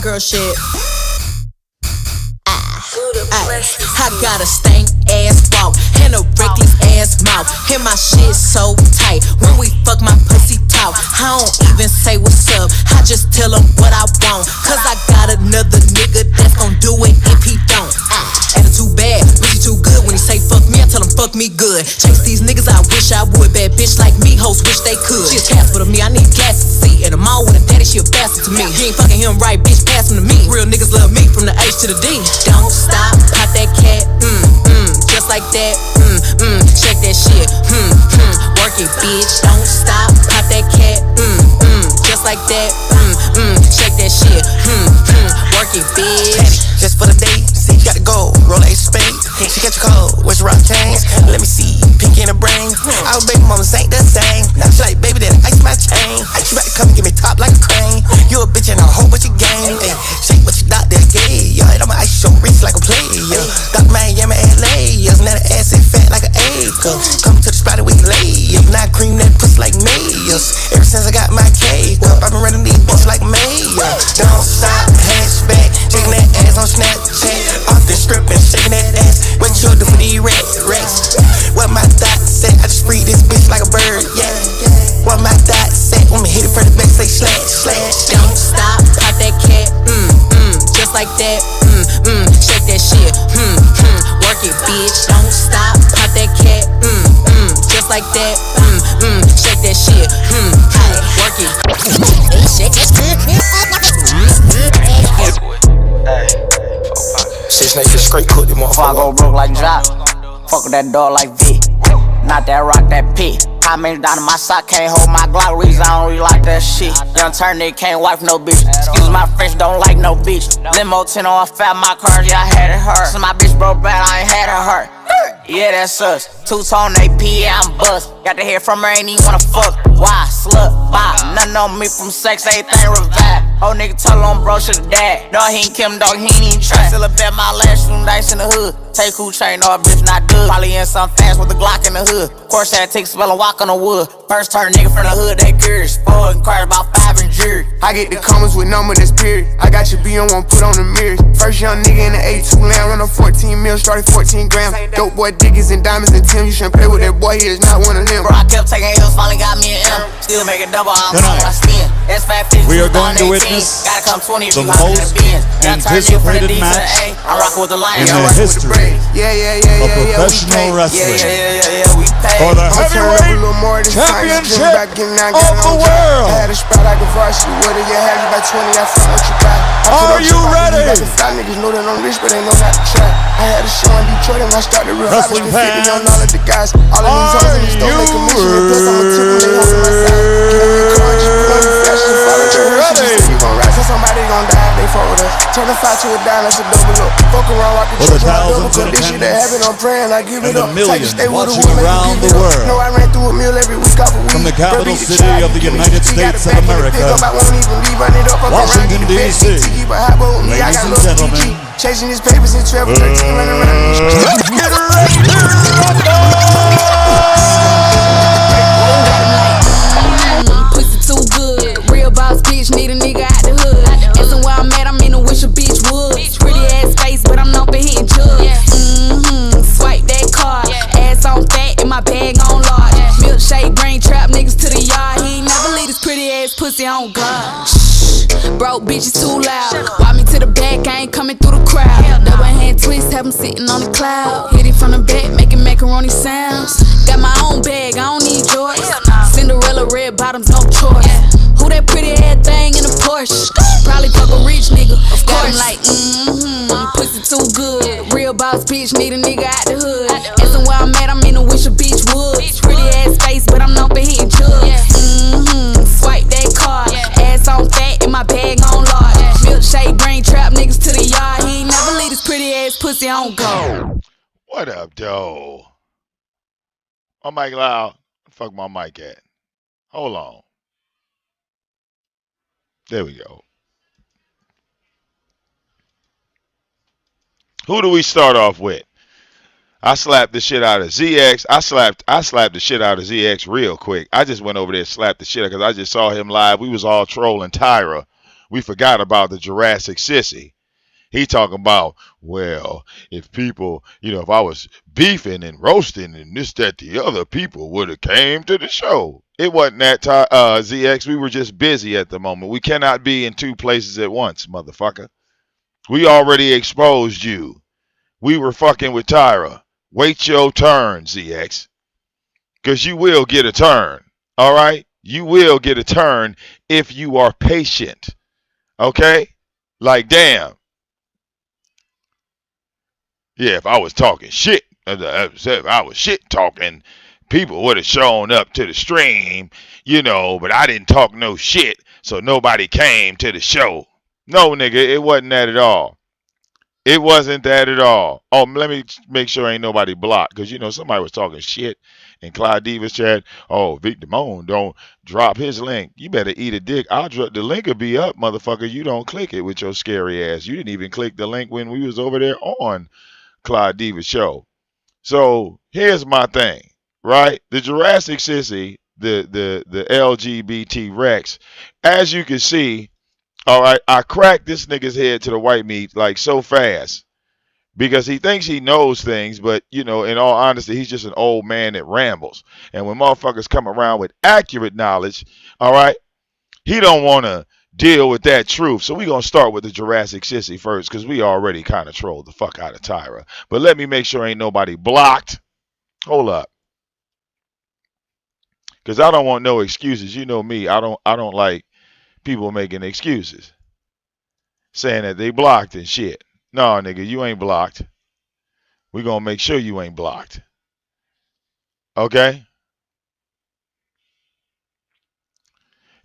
girl shit. I got a stank ass walk and a reckless ass mouth. And my shit so tight. When we fuck, my pussy talk. I don't even say what's up. I just tell him what I want. Cause I got another nigga that's gon' do it if he don't. Attitude bad, but he too good. When he say fuck me, I tell him fuck me good. Chase these niggas, I wish I would. Bad bitch like me, hoes wish they could. She a Casper to me, I need gas to see. And I'm all with a daddy, she a bastard to me. You ain't fucking him right, bitch, pass him to me. Real niggas love me from the H to the D. Don't stop, pop that cat, just like that, shake that shit, work it, bitch. Don't stop, pop that cat, just like that, shake that shit, work it, bitch. Just for the day, see you got to go, roll a spade. She catch a cold, what's your rock chains? Let me see, pink in the brain. Our baby mamas ain't the same. Now she like, baby, that ice my chain. She about to come and give me top like a crane. You a bitch and a whole bunch of game. Ay, shake what you thought that gay. Yo, and I'ma ice your wrist like a player. Got Miami, LA. Now the ass ain't fat like an acre. Come to the spot and we lay. Now I cream that pussy like mayors. Ever since I got my cake up, I've been running these bitches like mayor. Don't stop, hatchback, shaking that ass on Snapchat. Off the strip and shaking that ass. What you do for these rats? What my thought said, I just free this bitch like a bird, yeah. What my thought said, when me hit it from the back, say slash. Don't stop, pop that cat, just like that, shake that shit, work it, bitch. Don't stop, pop that cat, just like that, shake that shit, work it. Six niggas straight cook them Before I go broke like Jock, fuck with that dog like V. Not that rock, that P. How many down in my sock, can't hold my Glock. Reason I don't really like that shit. Young turn nigga can't wife no bitch. Excuse my French, don't like no bitch. Limo 10 on fat, my car, yeah, I had it hurt. So my bitch broke bad, I ain't had it hurt. Yeah, that's us. Two-tone AP, yeah, I'm bust. Got to hear from her, ain't even wanna fuck. Why? Slut, bop. Nothing on me from sex, everything revive. Old nigga told him bro should've died. No, he ain't Kim, dog, he ain't even try. Still a bet my last room dice in the hood. Take who chain, no, bitch not good. Probably in some fast with a Glock in the hood. Of course, I take spell and walk on the wood. First turn nigga from the hood, that curious. Four inquired about 5 and jury. I get the comments with number that's period. I got your B on one, put on the mirrors. First young nigga in the A2 land, run a 14 mil, started 14 grams. Dope boy diggies and diamonds and Tim. You shouldn't play with that boy, he is not one of them. Bro, I kept taking L's, finally got me an M. Still make a double, I'm on my spin. S550, we are going to witness gotta come 20 the most anticipated match I'm rocking with the Lions. in the history of professional wrestling for the heavyweight championship of the world. I had a spot I could varsity with it. You had me by 20, I front what you got. Are you ready? Niggas know that I'm rich, but they know not to try. I had a show in Detroit and I started real hot. Wrestling fans, fans, on all of the guys. All of these hoes in the store make a mission. And plus I'm a tip when they hoes on my side. Get on your car, just put on your fashion. Follow your ready. You gon' ride, so somebody gon' die if they fuck with us. Turn a 5 to a dime, that's a double up. Fuck around, rock the church, I double cook this shit that heaven, I'm praying, I give it up. Millions watching around the world. No, I ran through a meal every week off a week. From the capital city of the United States of America, Washington, D.C. Ladies and gentlemen, chasing his papers and travel 13 running around. get ready to Pussy too good, real boss bitch, need a nigga out the hood. Asking where I'm at, I'm in a wish a bitch would. Pretty ass face, but I'm known for hitting jugs. Swipe that card, ass on fat and my bag on large. Milkshake, brain trap niggas to the yard. He ain't never leave his pretty ass pussy on God. Broke bitches too loud. Walk me to the back, I ain't coming through the crowd. Double hand twist, have him sitting on the cloud. Hit it from the back, making macaroni sounds. Got my own bag, I don't need yours. Cinderella, red bottoms, no choice. Who that pretty ass thing in a Porsche? Probably fuck a rich nigga, of course. I'm like, pussy too good. Real boss bitch, need a nigga out the hood. Asking where I'm at, I'm in a wish a bitch would. Pretty ass face, but I'm known for hitting jugs. Swipe that card, ass on fat and my bag on large. Milkshake, brain trap niggas to the yard. He ain't never leave his pretty ass pussy on go. What up, though? My mic loud. Fuck my mic at. Hold on. There we go. Who do we start off with? I slapped the shit out of ZX. I slapped the shit out of ZX real quick. I just went over there and slapped the shit out because I just saw him live. We was all trolling Tyra We forgot about the Jurassic sissy. He talking about, well, if people, if I was beefing and roasting and this, that, the other, people would have came to the show. It wasn't that time, ZX. We were just busy at the moment. We cannot be in two places at once, motherfucker. We already exposed you. We were fucking with Tyra. Wait your turn, ZX. Because you will get a turn. All right? You will get a turn if you are patient. Okay? Like, damn. Yeah, if I was talking shit, if I was shit talking, people would have shown up to the stream, but I didn't talk no shit, so nobody came to the show. No, nigga, it wasn't that at all. It wasn't that at all. Oh, let me make sure ain't nobody blocked, because, somebody was talking shit in Clyde Diva's chat. Oh, VicDamoane don't drop his link. You better eat a dick. The link will be up, motherfucker. You don't click it with your scary ass. You didn't even click the link when we was over there on Clyde Diva's show. So here's my thing, right? The Jurassic sissy, the LGBT Rex, as you can see, all right, I cracked this nigga's head to the white meat like so fast because he thinks he knows things, but in all honesty, he's just an old man that rambles. And when motherfuckers come around with accurate knowledge, all right, he don't want to deal with that truth. So we're going to start with the Jurassic sissy first because we already kind of trolled the fuck out of Tyra. But let me make sure ain't nobody blocked. Hold up. Because I don't want no excuses. You know me. I don't like people making excuses. Saying that they blocked and shit. No, nigga, you ain't blocked. We're going to make sure you ain't blocked. Okay?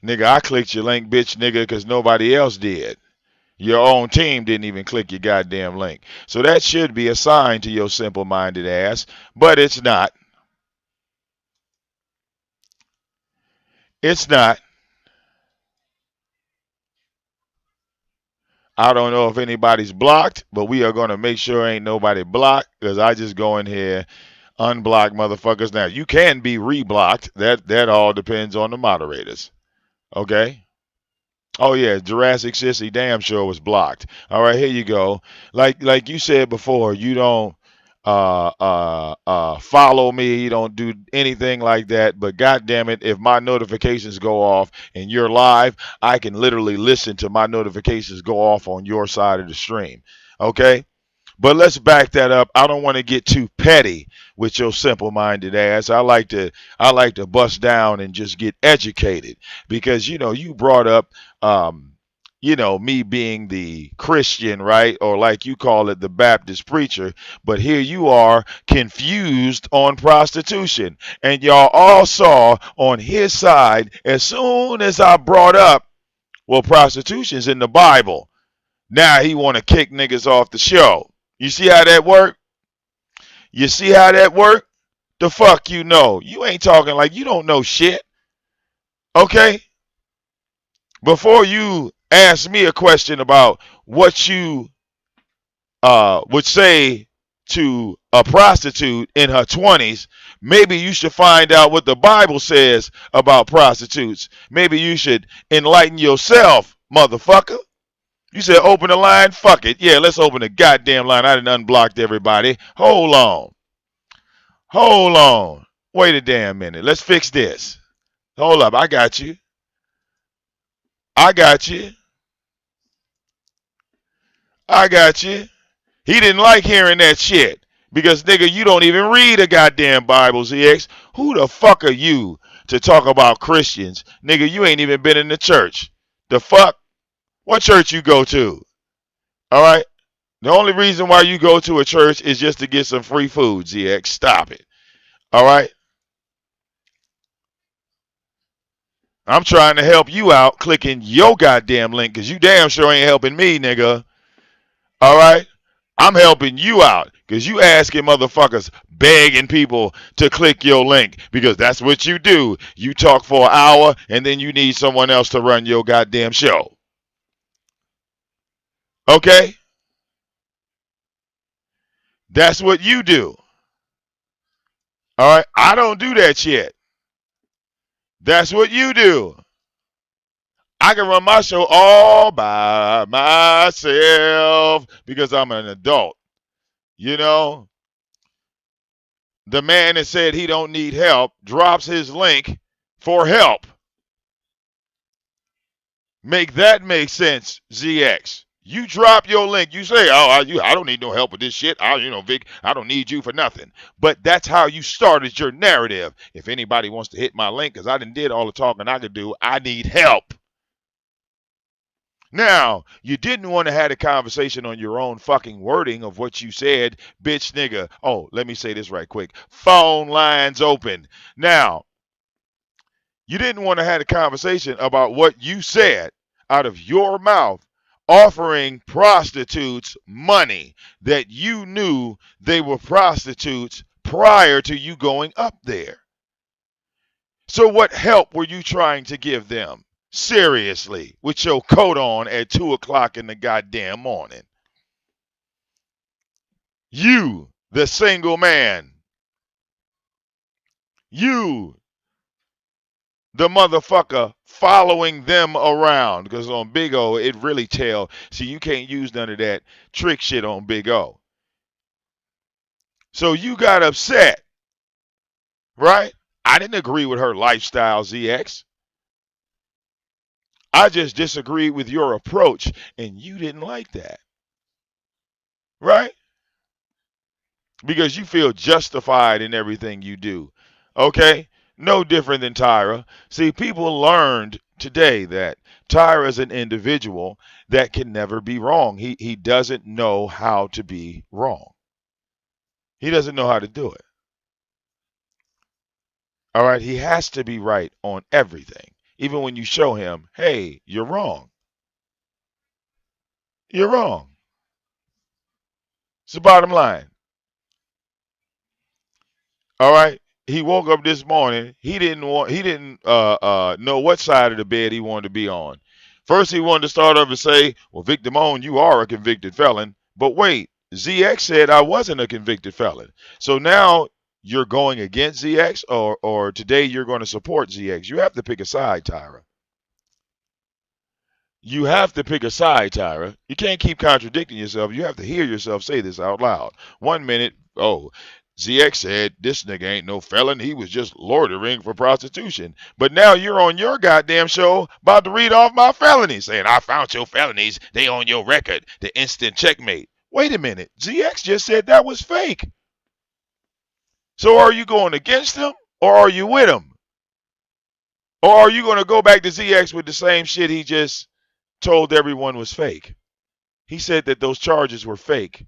Nigga, I clicked your link, bitch, nigga, because nobody else did. Your own team didn't even click your goddamn link. So that should be a sign to your simple-minded ass, but it's not. It's not. I don't know if anybody's blocked, but we are going to make sure ain't nobody blocked because I just go in here, unblock motherfuckers. Now, you can be reblocked. That all depends on the moderators. Okay? Oh yeah, Jurassic sissy damn sure was blocked. All right, here you go. Like you said before, you don't follow me, you don't do anything like that. But goddamn it, if my notifications go off and you're live, I can literally listen to my notifications go off on your side of the stream. Okay? But let's back that up. I don't want to get too petty with your simple-minded ass. I like to bust down and just get educated because you brought up me being the Christian, right? Or like you call it, the Baptist preacher. But here you are confused on prostitution. And y'all all saw on his side as soon as I brought up, well, prostitution's in the Bible. Now he want to kick niggas off the show. You see how that work? You see how that work? The fuck you know. You ain't talking like you don't know shit. Okay? Before you ask me a question about what you would say to a prostitute in her 20s, maybe you should find out what the Bible says about prostitutes. Maybe you should enlighten yourself, motherfucker. You said open the line? Fuck it. Yeah, let's open the goddamn line. I done unblocked everybody. Hold on. Hold on. Wait a damn minute. Let's fix this. Hold up. I got you. I got you. I got you. He didn't like hearing that shit. Because, nigga, you don't even read a goddamn Bible, ZX. Who the fuck are you to talk about Christians? Nigga, you ain't even been in the church. The fuck? What church you go to? All right? The only reason why you go to a church is just to get some free food, ZX. Stop it. All right? I'm trying to help you out clicking your goddamn link because you damn sure ain't helping me, nigga. All right? I'm helping you out because you asking motherfuckers, begging people to click your link because that's what you do. You talk for an hour and then you need someone else to run your goddamn show. Okay? That's what you do. All right? I don't do that shit. That's what you do. I can run my show all by myself because I'm an adult. You know, the man that said he don't need help drops his link for help. Make that make sense, ZX. You drop your link. You say, "Oh, I don't need no help with this shit. Vic, I don't need you for nothing." But that's how you started your narrative. If anybody wants to hit my link, because I did all the talking I could do, I need help. Now, you didn't want to have a conversation on your own fucking wording of what you said, bitch nigga. Oh, let me say this right quick. Phone lines open. Now, you didn't want to have a conversation about what you said out of your mouth, offering prostitutes money that you knew they were prostitutes prior to you going up there. So what help were you trying to give them? Seriously, with your coat on at 2 o'clock in the goddamn morning. You, the single man. You, the motherfucker following them around. Because on Big O, it really tell. See, you can't use none of that trick shit on Big O. So you got upset, right? I didn't agree with her lifestyle, ZX. I just disagreed with your approach, and you didn't like that. Right? Because you feel justified in everything you do. Okay? No different than Tyra. See, people learned today that Tyra is an individual that can never be wrong. He doesn't know how to be wrong. He doesn't know how to do it. All right? He has to be right on everything. Even when you show him, hey, you're wrong. You're wrong. It's the bottom line. All right. He woke up this morning. He didn't know what side of the bed he wanted to be on. First, he wanted to start off and say, "Well, VicDamoane, you are a convicted felon." But wait, ZX said I wasn't a convicted felon. So now you're going against ZX, or today you're going to support ZX. You have to pick a side, Tyra. You have to pick a side, Tyra. You can't keep contradicting yourself. You have to hear yourself say this out loud. 1 minute, oh, ZX said this nigga ain't no felon. He was just loitering for prostitution. But now you're on your goddamn show about to read off my felonies, saying I found your felonies. They on your record. The instant checkmate. Wait a minute. ZX just said that was fake. So are you going against him or are you with him? Or are you going to go back to ZX with the same shit he just told everyone was fake? He said that those charges were fake.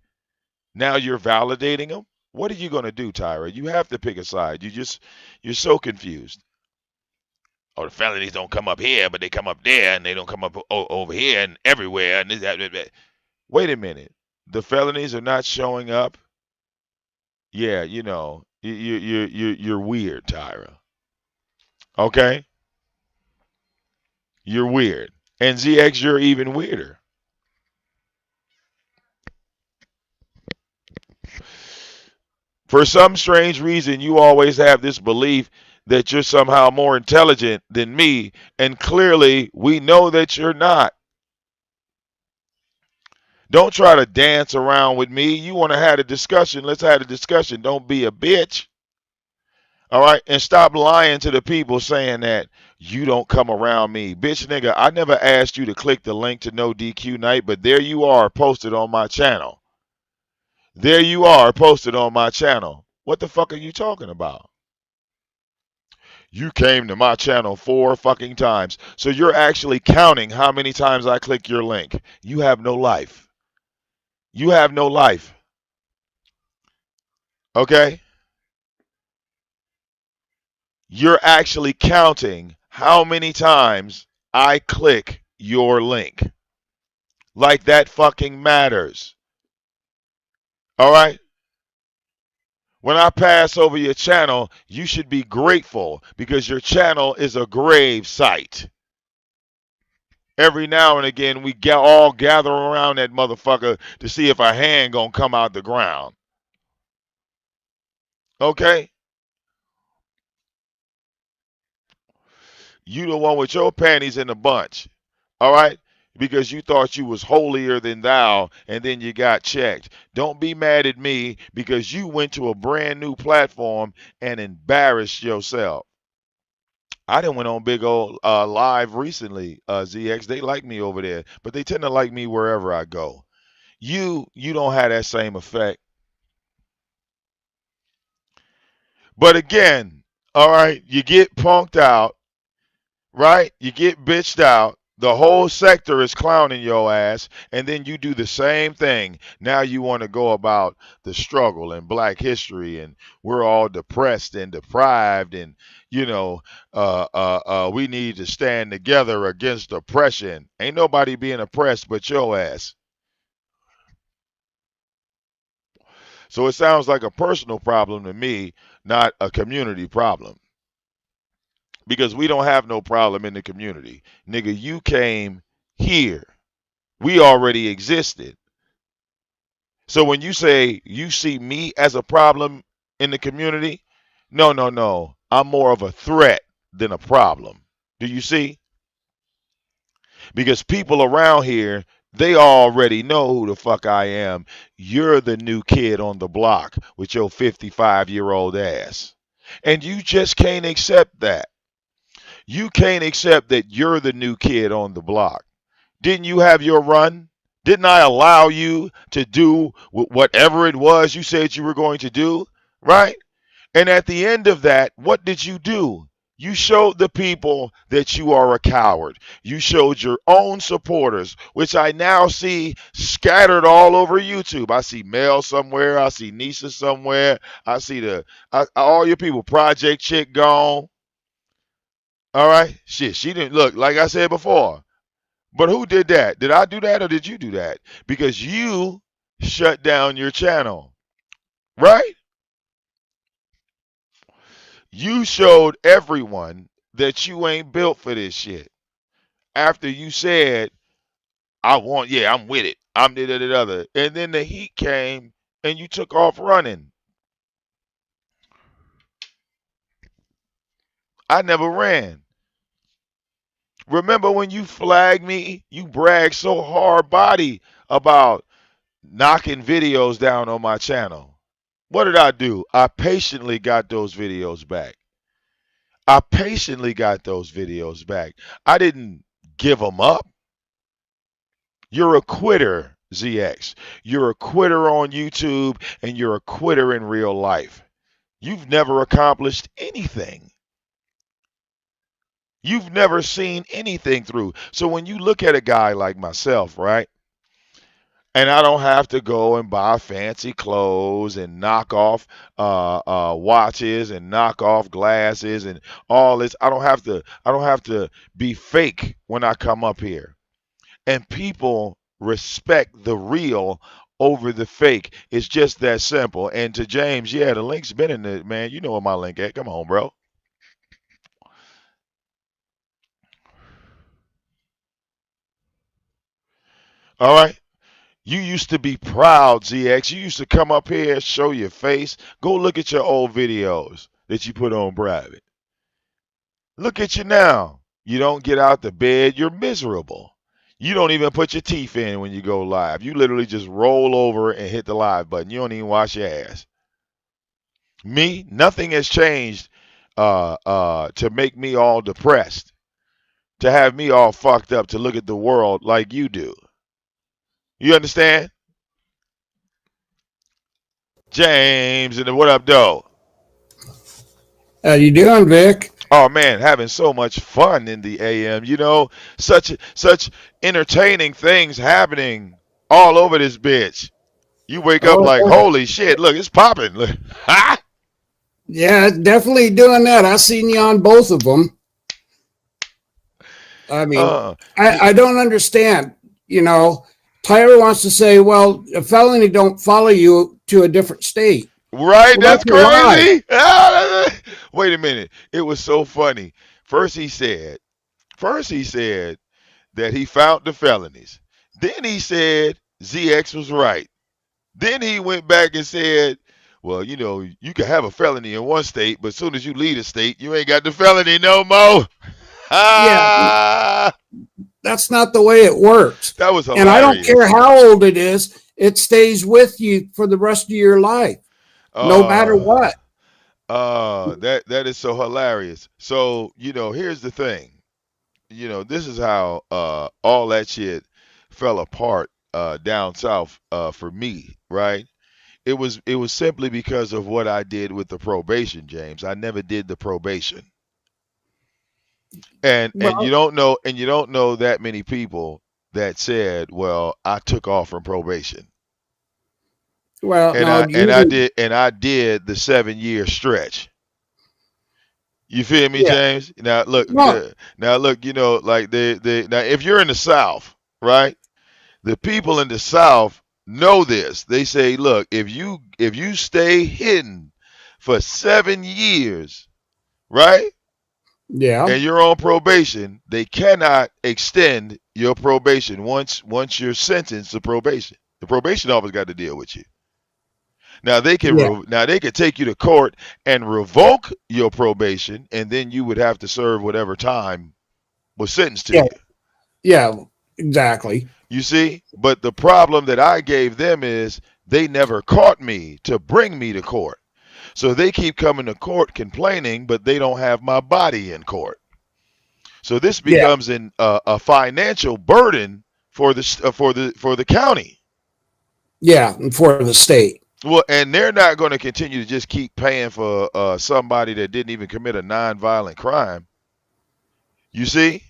Now you're validating them? What are you going to do, Tyra? You have to pick a side. You're so confused. Oh, the felonies don't come up here, but they come up there, and they don't come up over here and everywhere. And that. Wait a minute. The felonies are not showing up? Yeah, you're weird, Tyra. Okay? You're weird. And ZX, you're even weirder. For some strange reason, you always have this belief that you're somehow more intelligent than me, and clearly we know that you're not. Don't try to dance around with me. You want to have a discussion, let's have a discussion. Don't be a bitch. All right? And stop lying to the people saying that you don't come around me. Bitch nigga, I never asked you to click the link to No DQ Night, but there you are posted on my channel. There you are posted on my channel. What the fuck are you talking about? You came to my channel 4 fucking times. So you're actually counting how many times I click your link. You have no life. You have no life. Okay? You're actually counting how many times I click your link. Like that fucking matters. All right? When I pass over your channel, you should be grateful because your channel is a grave site. Every now and again, we all gather around that motherfucker to see if a hand gonna come out the ground. Okay? You the one with your panties in a bunch. All right? Because you thought you was holier than thou and then you got checked. Don't be mad at me because you went to a brand new platform and embarrassed yourself. I done went on big old live recently, ZX. They like me over there, but they tend to like me wherever I go. You don't have that same effect. But again, all right, you get punked out, right? You get bitched out. The whole sector is clowning your ass, and then you do the same thing. Now you want to go about the struggle and black history, and we're all depressed and deprived, and we need to stand together against oppression. Ain't nobody being oppressed but your ass. So it sounds like a personal problem to me, not a community problem. Because we don't have no problem in the community. Nigga, you came here. We already existed. So when you say you see me as a problem in the community, no, no, no. I'm more of a threat than a problem. Do you see? Because people around here, they already know who the fuck I am. You're the new kid on the block with your 55-year-old ass. And you just can't accept that. You can't accept that you're the new kid on the block. Didn't you have your run? Didn't I allow you to do whatever it was you said you were going to do? Right? And at the end of that, what did you do? You showed the people that you are a coward. You showed your own supporters, which I now see scattered all over YouTube. I see Mel somewhere. I see Nisa somewhere. I see all your people. Project Chick gone. All right? Shit, she didn't look, like I said before. But who did that? Did I do that or did you do that? Because you shut down your channel. Right? You showed everyone that you ain't built for this shit. After you said, I'm with it. I'm the other. And then the heat came and you took off running. I never ran. Remember when you flagged me, you bragged so hard body about knocking videos down on my channel. What did I do? I patiently got those videos back. I didn't give them up. You're a quitter, ZX. You're a quitter on YouTube and you're a quitter in real life. You've never accomplished anything. You've never seen anything through. So when you look at a guy like myself, right? And I don't have to go and buy fancy clothes and knock off watches and knock off glasses and all this. I don't have to be fake when I come up here. And people respect the real over the fake. It's just that simple. And to James, yeah, the link's been in it, man. You know where my link at. Come on, bro. All right. You used to be proud, ZX. You used to come up here, show your face. Go look at your old videos that you put on private. Look at you now. You don't get out the bed. You're miserable. You don't even put your teeth in when you go live. You literally just roll over and hit the live button. You don't even wash your ass. Me, nothing has changed to make me all depressed, to have me all fucked up, to look at the world like you do. You understand? James, and what up, though? How you doing, Vic? Oh man, having so much fun in the AM. You know, such entertaining things happening all over this bitch. You wake up like, holy shit! Look, it's popping. Look, ha! Yeah, definitely doing that. I seen you on both of them. I mean, I don't understand. You know, Tyra wants to say, well, a felony don't follow you to a different state. Right, well, that's crazy. Wait a minute. It was so funny. First he said that he found the felonies. Then he said ZX was right. Then he went back and said, well, you know, you can have a felony in one state, but as soon as you leave a state, you ain't got the felony no more. Yeah. That's not the way it works. That was hilarious. And I don't care how old it is, it stays with you for the rest of your life, no matter what. That is so hilarious. So, here's the thing. This is how all that shit fell apart down south for me, right? It was simply because of what I did with the probation, James. I never did the probation. And you don't know that many people that said, "Well, I took off from probation." Well, I did the 7-year stretch. You feel me, James? Now look, like now if you're in the South, right? The people in the South know this. They say, look, if you stay hidden for 7 years, right? Yeah. And you're on probation, they cannot extend your probation once you're sentenced to probation. The probation office got to deal with you. Now they can take you to court and revoke your probation, and then you would have to serve whatever time was sentenced to you. Yeah, exactly. You see? But the problem that I gave them is they never caught me to bring me to court. So they keep coming to court complaining, but they don't have my body in court. So this becomes a financial burden for the county. Yeah, and for the state. Well, and they're not going to continue to just keep paying for somebody that didn't even commit a nonviolent crime. You see?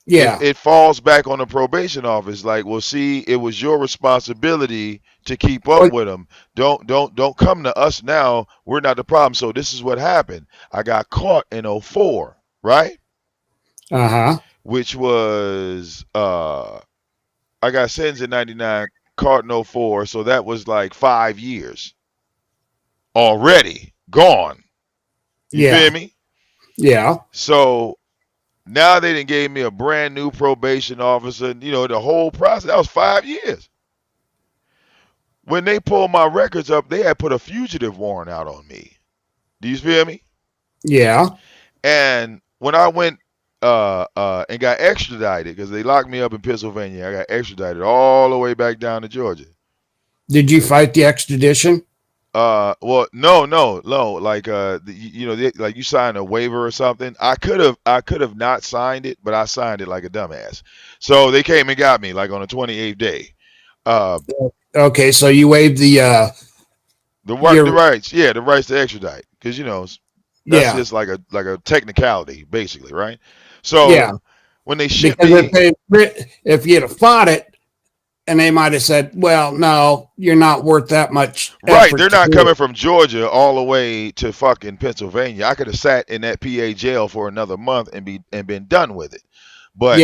Yeah. It falls back on the probation office. Like, well, see, it was your responsibility to keep up with them. Don't come to us now. We're not the problem. So this is what happened. I got caught in 2004, right? Which was I got sentenced in 99, caught in 2004. So that was like 5 years already gone. You feel me? Yeah. So now they done gave me a brand new probation officer. The whole process, that was 5 years. When they pulled my records up, they had put a fugitive warrant out on me. Do you feel me? Yeah. And when I went and got extradited, because they locked me up in Pennsylvania, I got extradited all the way back down to Georgia. Did you fight the extradition? Well, no. Like, like you signed a waiver or something. I could have not signed it, but I signed it like a dumbass. So they came and got me like on the 28th day. Okay, so you waived the rights. Yeah, the rights to extradite, because that's just like a technicality, basically, right? So when they shipped me, if you'd have fought it, and they might have said, well, no, you're not worth that much. Right. They're not coming from Georgia all the way to fucking Pennsylvania. I could have sat in that PA jail for another month and been done with it. But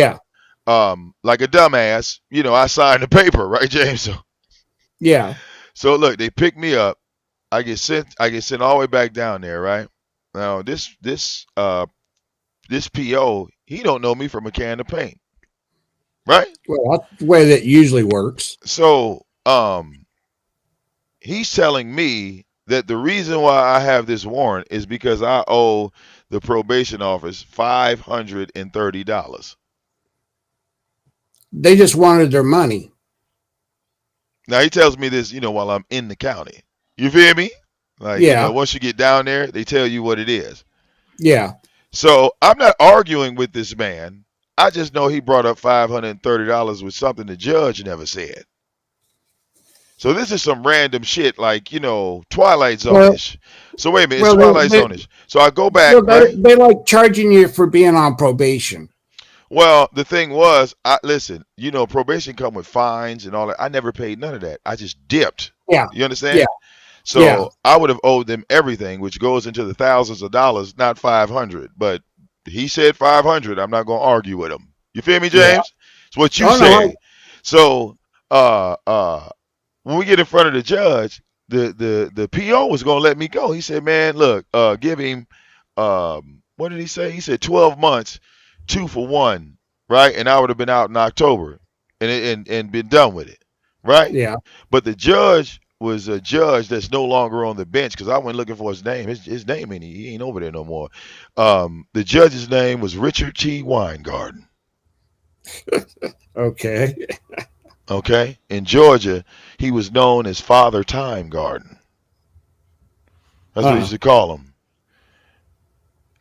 like a dumbass, I signed the paper, right, James? So look, they pick me up. I get sent all the way back down there, right? Now this PO, he don't know me from a can of paint. Right? Well, that's the way that usually works. So, he's telling me that the reason why I have this warrant is because I owe the probation office $530. They just wanted their money. Now he tells me this, while I'm in the county. You feel me? Like, once you get down there, they tell you what it is. Yeah. So I'm not arguing with this man. I just know he brought up $530 with something the judge never said. So this is some random shit like, Twilight Zone-ish. So wait a minute, it's Twilight Zone-ish. So I go back, right? They like charging you for being on probation. Well, the thing was, listen, probation come with fines and all that. I never paid none of that. I just dipped. Yeah. You understand? Yeah. So I would have owed them everything, which goes into the thousands of dollars, not 500. But he said 500. I'm not going to argue with him. You feel me, James? Yeah. It's what you say. No. So when we get in front of the judge, the PO was going to let me go. He said, man, look, give him, what did he say? He said 12 months, 2 for 1, right? And I would have been out in October and been done with it, right? Yeah. But the judge was a judge that's no longer on the bench, because I went looking for his name. His name, he ain't over there no more. The judge's name was Richard T. Weingarten. Okay. Okay? In Georgia, he was known as Father Time Garden. That's what he used to call him.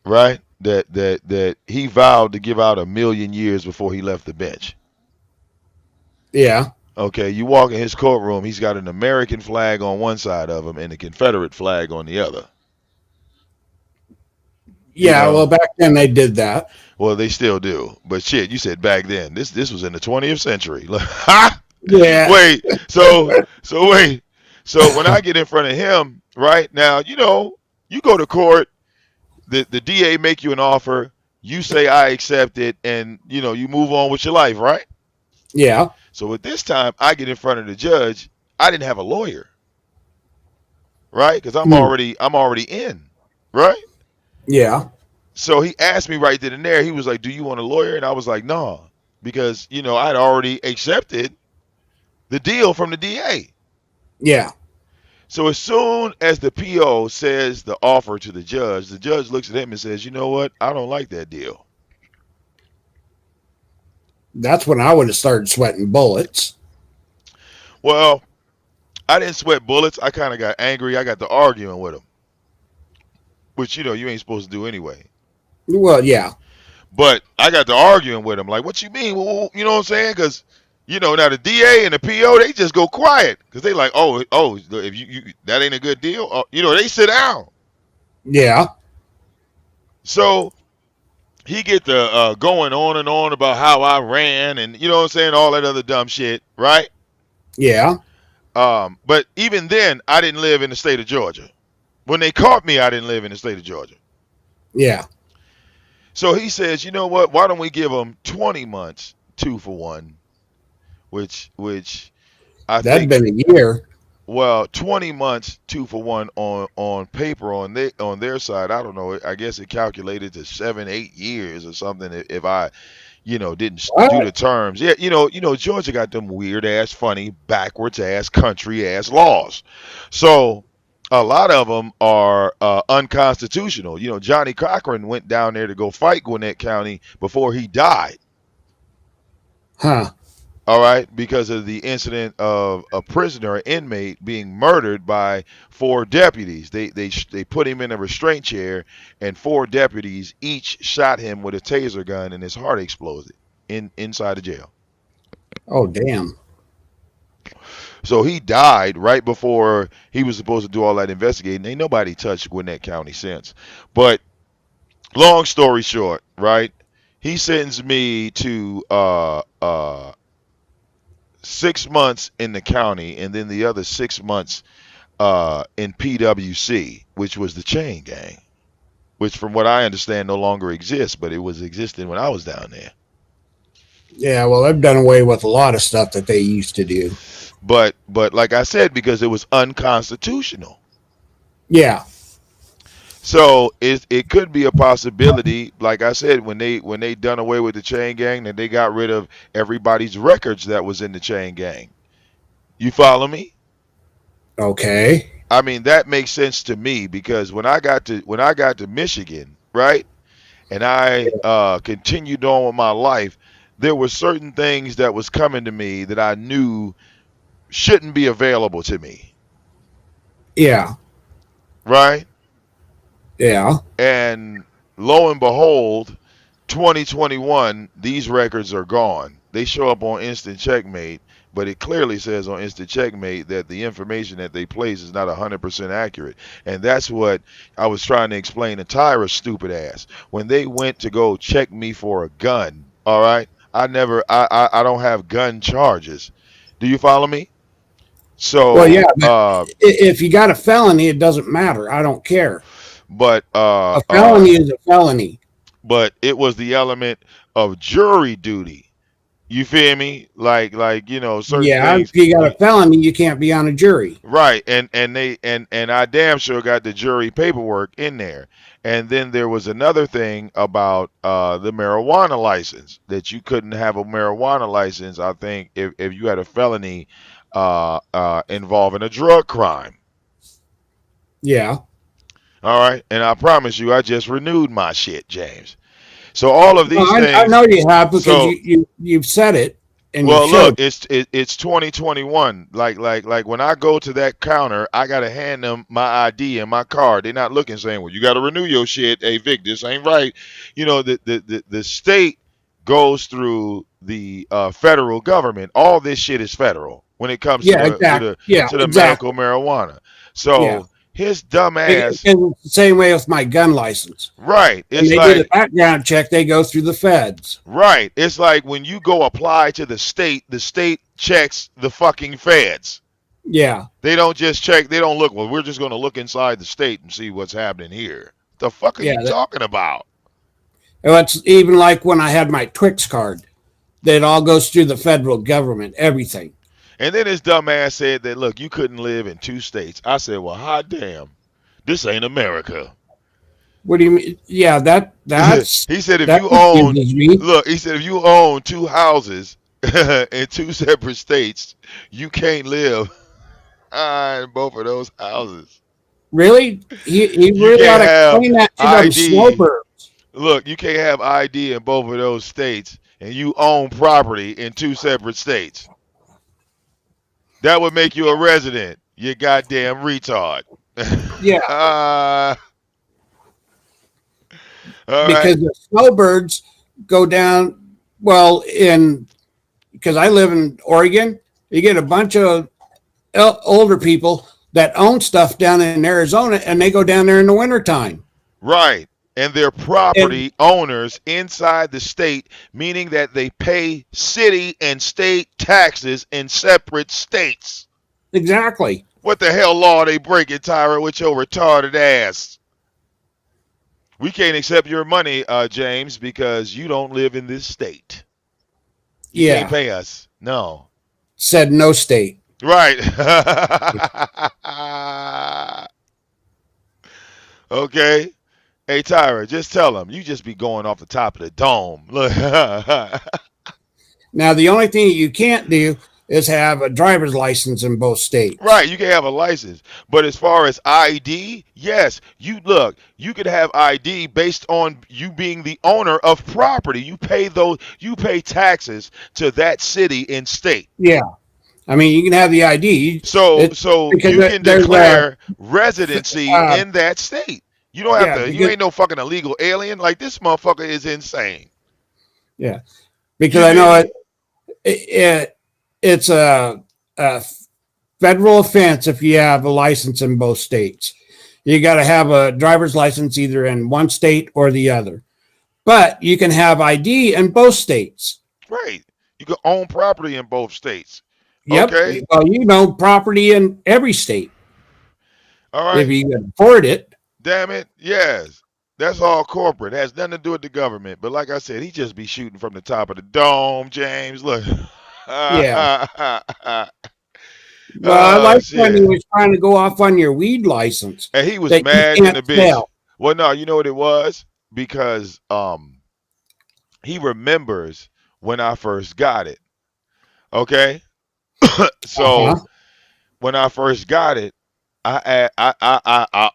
Right? That he vowed to give out 1,000,000 years before he left the bench. Yeah. Okay, you walk in his courtroom, he's got an American flag on one side of him and a Confederate flag on the other. Yeah, well, back then they did that. Well, they still do. But shit, you said back then. This was in the 20th century. Yeah. Wait. So wait. So when I get in front of him, right now, you go to court, the DA make you an offer, you say I accept it, and you move on with your life, right? Yeah. So at this time, I get in front of the judge. I didn't have a lawyer, right? Because I'm already in, right? Yeah. So he asked me right then and there. He was like, "Do you want a lawyer?" And I was like, "No," because I'd already accepted the deal from the DA. Yeah. So as soon as the PO says the offer to the judge looks at him and says, "You know what? I don't like that deal." That's when I would have started sweating bullets. Well, I didn't sweat bullets. I kind of got angry. I got to arguing with him, which you ain't supposed to do anyway. Well, yeah. But I got to arguing with him, like, what you mean? Well, you know what I'm saying? Because now the DA and the PO, they just go quiet because they like, oh, if you that ain't a good deal. They sit down. Yeah. So he get the going on and on about how I ran and you know what I'm saying, all that other dumb shit, right? Yeah. But even then, I didn't live in the state of Georgia. When they caught me, I didn't live in the state of Georgia. Yeah. So he says, you know what? Why don't we give them 20 months, 2 for 1, which I That'd think been a year. Well, 20 months, 2 for 1 on paper on their side. I don't know. I guess it calculated to 7-8 years or something if I didn't do the terms. Yeah, Georgia got them weird ass, funny, backwards ass, country ass laws. So a lot of them are unconstitutional. Johnny Cochran went down there to go fight Gwinnett County before he died. Huh. All right, because of the incident of a prisoner, an inmate, being murdered by 4 deputies. They put him in a restraint chair, and 4 deputies each shot him with a taser gun, and his heart exploded inside the jail. Oh, damn. So he died right before he was supposed to do all that investigating. Ain't nobody touched Gwinnett County since. But long story short, right? He sentenced me to 6 months in the county, and then the other 6 months in PWC, which was the chain gang, which from what I understand no longer exists, but it was existing when I was down there. Yeah, well, they've done away with a lot of stuff that they used to do. But like I said, because it was unconstitutional. Yeah. So it could be a possibility, like I said, when they done away with the chain gang, that they got rid of everybody's records that was in the chain gang. You follow me? Okay. I mean, that makes sense to me because when I got to Michigan, right, and I continued on with my life, there were certain things that was coming to me that I knew shouldn't be available to me. Yeah. Right? Yeah. And lo and behold, 2021, these records are gone. They show up on Instant Checkmate, but it clearly says on Instant Checkmate that the information that they place is not 100% accurate. And that's what I was trying to explain to Tyra's stupid ass. When they went to go check me for a gun, all right, I don't have gun charges. Do you follow me? So, well, yeah, if you got a felony, it doesn't matter. I don't care. But a felony is a felony. But it was the element of jury duty. You feel me? Like certain things. If you got a felony, you can't be on a jury. Right, and I damn sure got the jury paperwork in there. And then there was another thing about the marijuana license, that you couldn't have a marijuana license, I think, if you had a felony involving a drug crime. Yeah. All right, and I promise you, I just renewed my shit, James. So all of these I things. know you have because So you've said it and you well, look, showed. it's 2021. Like when I go to that counter, I gotta hand them my ID and my card. They're not looking saying, "Well, you gotta renew your shit." Hey, Vic, this ain't right. You know, the state goes through the federal government. All this shit is federal when it comes to Yeah, exactly. Yeah, the medical exactly. marijuana. Yeah. So his dumb It's ass, the same way with my gun license. right? When It's they do the like background check, they go through the feds. right. It's like when you go apply to the state checks the fucking feds. Yeah. They don't just check. They don't look. Well, we're just going to look inside the state and see what's happening here. The fuck are Yeah. you talking about? It's even like when I had my Twix card. That all goes through the federal government, everything. And then his dumb ass said that, look, you couldn't live in 2 states. I said, well, hot damn, this ain't America. What do you mean? Yeah, that's he said if that you own, confuses me. look, he said if you own 2 houses in 2 separate states, you can't live in both of those houses. Really? He You really ought can't to have explain that to them ID. snowbirds. Look, you can't have ID in both of those states, and you own property in 2 separate states. That would make you a resident. You goddamn retard. Yeah. All because right. the snowbirds go down. Well, because I live in Oregon, you get a bunch of older people that own stuff down in Arizona, and they go down there in the wintertime. Right. And they're property owners inside the state, meaning that they pay city and state taxes in separate states. Exactly. What the hell law they breaking, Tyra, with your retarded ass? We can't accept your money, James, because you don't live in this state. You can't pay us. No. Said no state. Right. Okay. Hey, Tyra, just tell them. You just be going off the top of the dome. Look. Now, the only thing you can't do is have a driver's license in both states. Right, you can have a license. But as far as ID, yes, you could have ID based on you being the owner of property. You pay taxes to that city and state. Yeah. I mean, you can have the ID. So you can declare residency in that state. You don't have to. You ain't no fucking illegal alien. Like, this motherfucker is insane. Yeah, because I know it's a federal offense if you have a license in both states. You got to have a driver's license either in one state or the other. But you can have ID in both states. Right. You can own property in both states. Yep. Okay. Well, you know, property in every state. All right. If you can afford it. Damn it. Yes. That's all corporate. It has nothing to do with the government. But like I said, he just be shooting from the top of the dome, James. Look. Yeah. Well, I like when he was trying to go off on your weed license. And he was mad in the bitch. Tell. Well, no, you know what it was? Because he remembers when I first got it. Okay? So when I first got it, I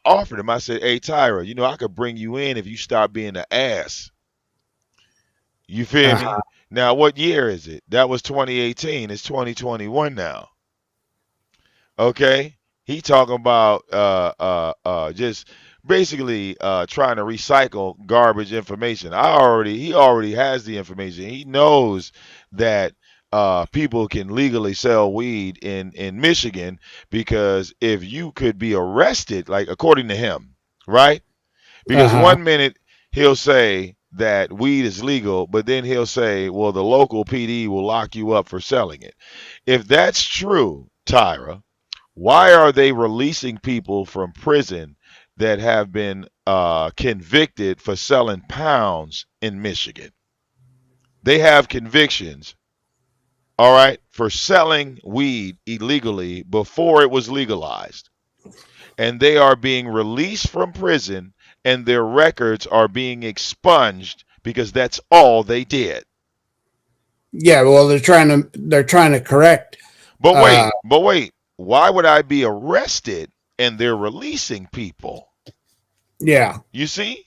offered him. I said, "Hey, Tyra, you know I could bring you in if you stop being an ass." You feel me? Now, what year is it? That was 2018. It's 2021 now. Okay, he talking about just basically trying to recycle garbage information. He already has the information. He knows that people can legally sell weed in Michigan, because if you could be arrested, like according to him, right? Because 1 minute he'll say that weed is legal, but then he'll say, well, the local PD will lock you up for selling it. If that's true, Tyra, why are they releasing people from prison that have been convicted for selling pounds in Michigan? They have convictions, all right, for selling weed illegally before it was legalized. And they are being released from prison, and their records are being expunged because that's all they did. Yeah, well, they're trying to correct. But wait. Why would I be arrested and they're releasing people? Yeah. You see?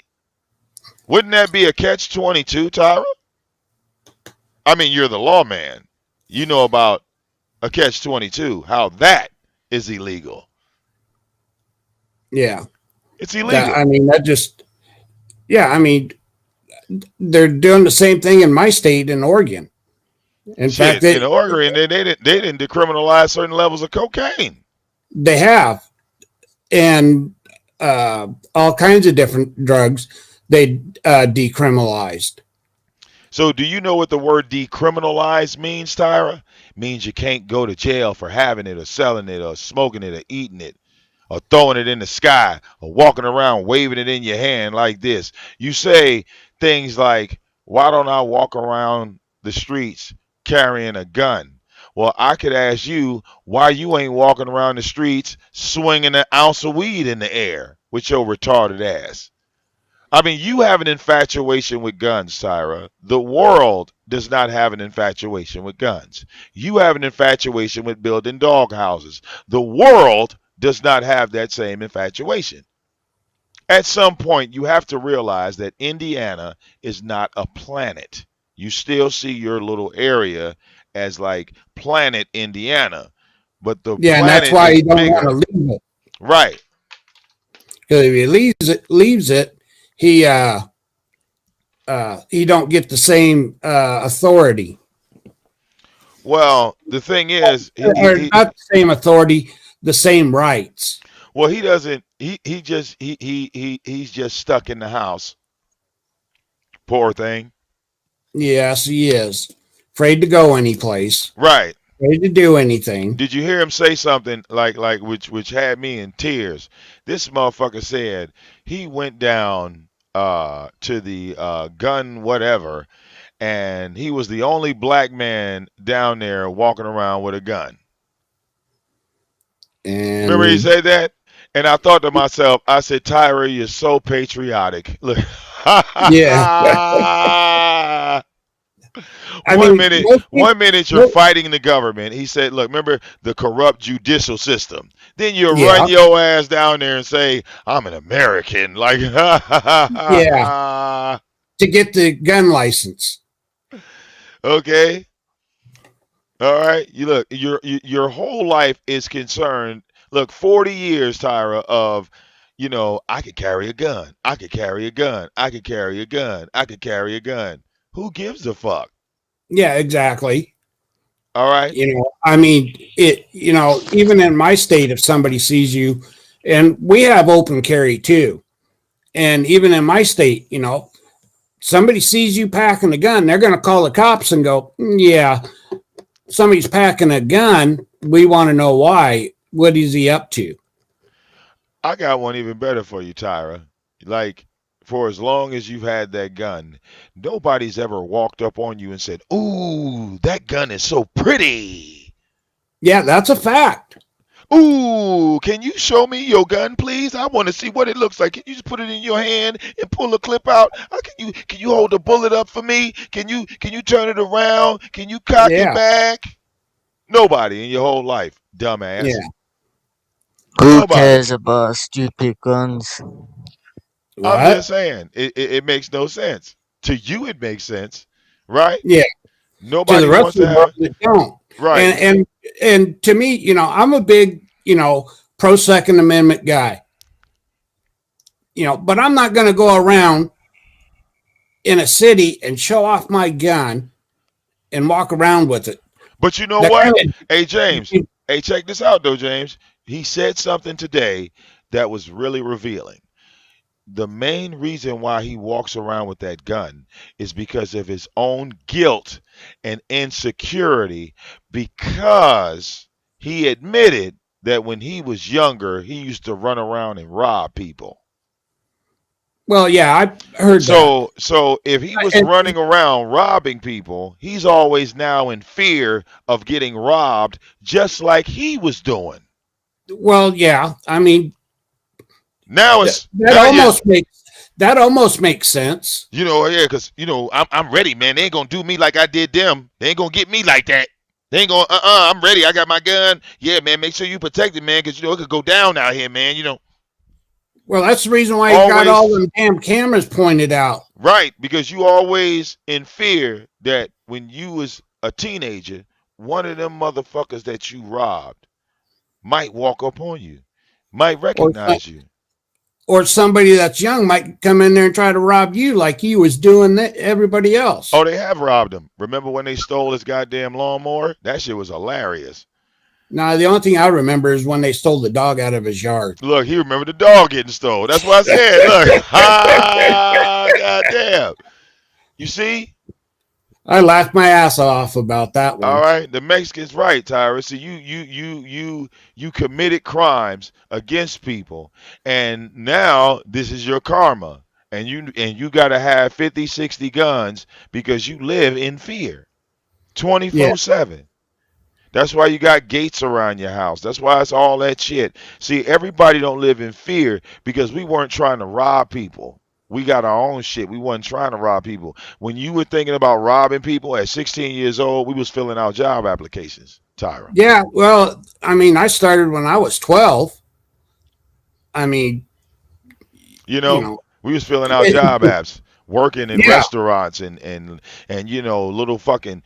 Wouldn't that be a catch-22, Tyra? I mean, you're the lawman. You know about a catch-22, how that is illegal. Yeah. It's illegal. They're doing the same thing in my state in Oregon. In fact, in Oregon, they didn't decriminalize certain levels of cocaine. They have, and all kinds of different drugs they decriminalized. So do you know what the word decriminalize means, Tyra? It means you can't go to jail for having it or selling it or smoking it or eating it or throwing it in the sky or walking around waving it in your hand like this. You say things like, why don't I walk around the streets carrying a gun? Well, I could ask you why you ain't walking around the streets swinging an ounce of weed in the air with your retarded ass. I mean, you have an infatuation with guns, Tyra. The world does not have an infatuation with guns. You have an infatuation with building dog houses. The world does not have that same infatuation. At some point, you have to realize that Indiana is not a planet. You still see your little area as like planet Indiana, but the planet, and that's why you don't bigger. want to leave it, right? Because if he leaves it, he don't get the same authority. Well, the thing is, not the same authority, the same rights. Well, he doesn't. He's just stuck in the house. Poor thing. Yes, he is. Afraid to go anyplace. Right. Afraid to do anything. Did you hear him say something like which had me in tears? This motherfucker said he went down to the gun whatever, and he was the only black man down there walking around with a gun. And remember he said that? And I thought to myself, I said, Tyra, you're so patriotic. Look. Yeah. One minute you're fighting the government. He said, look, remember the corrupt judicial system. Then you run your ass down there and say, I'm an American. Like, yeah. To get the gun license. Okay. All right. You look, your whole life is concerned. Look, 40 years, Tyra, of, I could carry a gun. I could carry a gun. I could carry a gun. I could carry a gun. Who gives a fuck? Yeah, exactly. All right. Even in my state, if somebody sees you, and we have open carry too. And even in my state, somebody sees you packing a gun, they're going to call the cops and go, yeah, somebody's packing a gun. We want to know why. What is he up to? I got one even better for you, Tyra. Like, for as long as you've had that gun, nobody's ever walked up on you and said, ooh, that gun is so pretty. Yeah, that's a fact. Ooh, can you show me your gun, please? I want to see what it looks like. Can you just put it in your hand and pull a clip out? Can you hold the bullet up for me? Can you turn it around? Can you cock it back? Nobody in your whole life, dumbass. Yeah. Who cares about stupid guns? What? I'm just saying, it makes no sense. To you, it makes sense, right? Yeah. Nobody wants to have it. Don't. Right. And to me, I'm a big, pro Second Amendment guy. But I'm not going to go around in a city and show off my gun and walk around with it. But you know what? Hey, James. Hey, check this out, though, James. He said something today that was really revealing. The main reason why he walks around with that gun is because of his own guilt and insecurity, because he admitted that when he was younger, he used to run around and rob people. Well, yeah, I heard that. So if he was running around robbing people, he's always now in fear of getting robbed, just like he was doing. Well, yeah, now it's that almost makes sense. Because I'm ready, man. They ain't gonna do me like I did them. They ain't gonna get me like that. They ain't gonna. I'm ready. I got my gun. Yeah, man. Make sure you protect it, man, because it could go down out here, man. Well, that's the reason why you got all them damn cameras pointed out. Right, because you always in fear that when you was a teenager, one of them motherfuckers that you robbed might walk up on you, might Or recognize you. or somebody that's young might come in there and try to rob you like you was doing everybody else. Oh, they have robbed him. Remember when they stole his goddamn lawnmower? That shit was hilarious. Now, the only thing I remember is when they stole the dog out of his yard. Look, he remembered the dog getting stole. That's what I said. Look, goddamn. You see? I laughed my ass off about that one. All right, the Mexicans right, Tyra. So you committed crimes against people, and now this is your karma, and you got to have 50, 60 guns because you live in fear, 24/7. That's why you got gates around your house. That's why it's all that shit. See, everybody don't live in fear because we weren't trying to rob people. We got our own shit. We wasn't trying to rob people. When you were thinking about robbing people at 16 years old, we was filling out job applications, Tyra. Yeah, well, I mean, I started when I was 12. I mean, You know, we was filling out job apps, working in restaurants and little fucking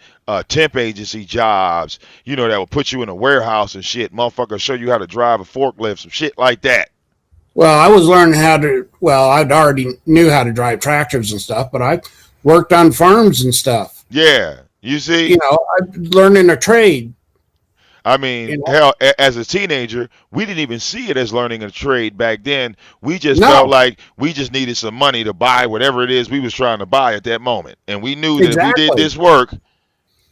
temp agency jobs, that would put you in a warehouse and shit. Motherfucker show you how to drive a forklift, some shit like that. Well, I was learning I'd already knew how to drive tractors and stuff, but I worked on farms and stuff. Yeah, you see? I'm learning a trade. I mean, hell, as a teenager, we didn't even see it as learning a trade back then. We just felt like we just needed some money to buy whatever it is we was trying to buy at that moment. And we knew that if we did this work,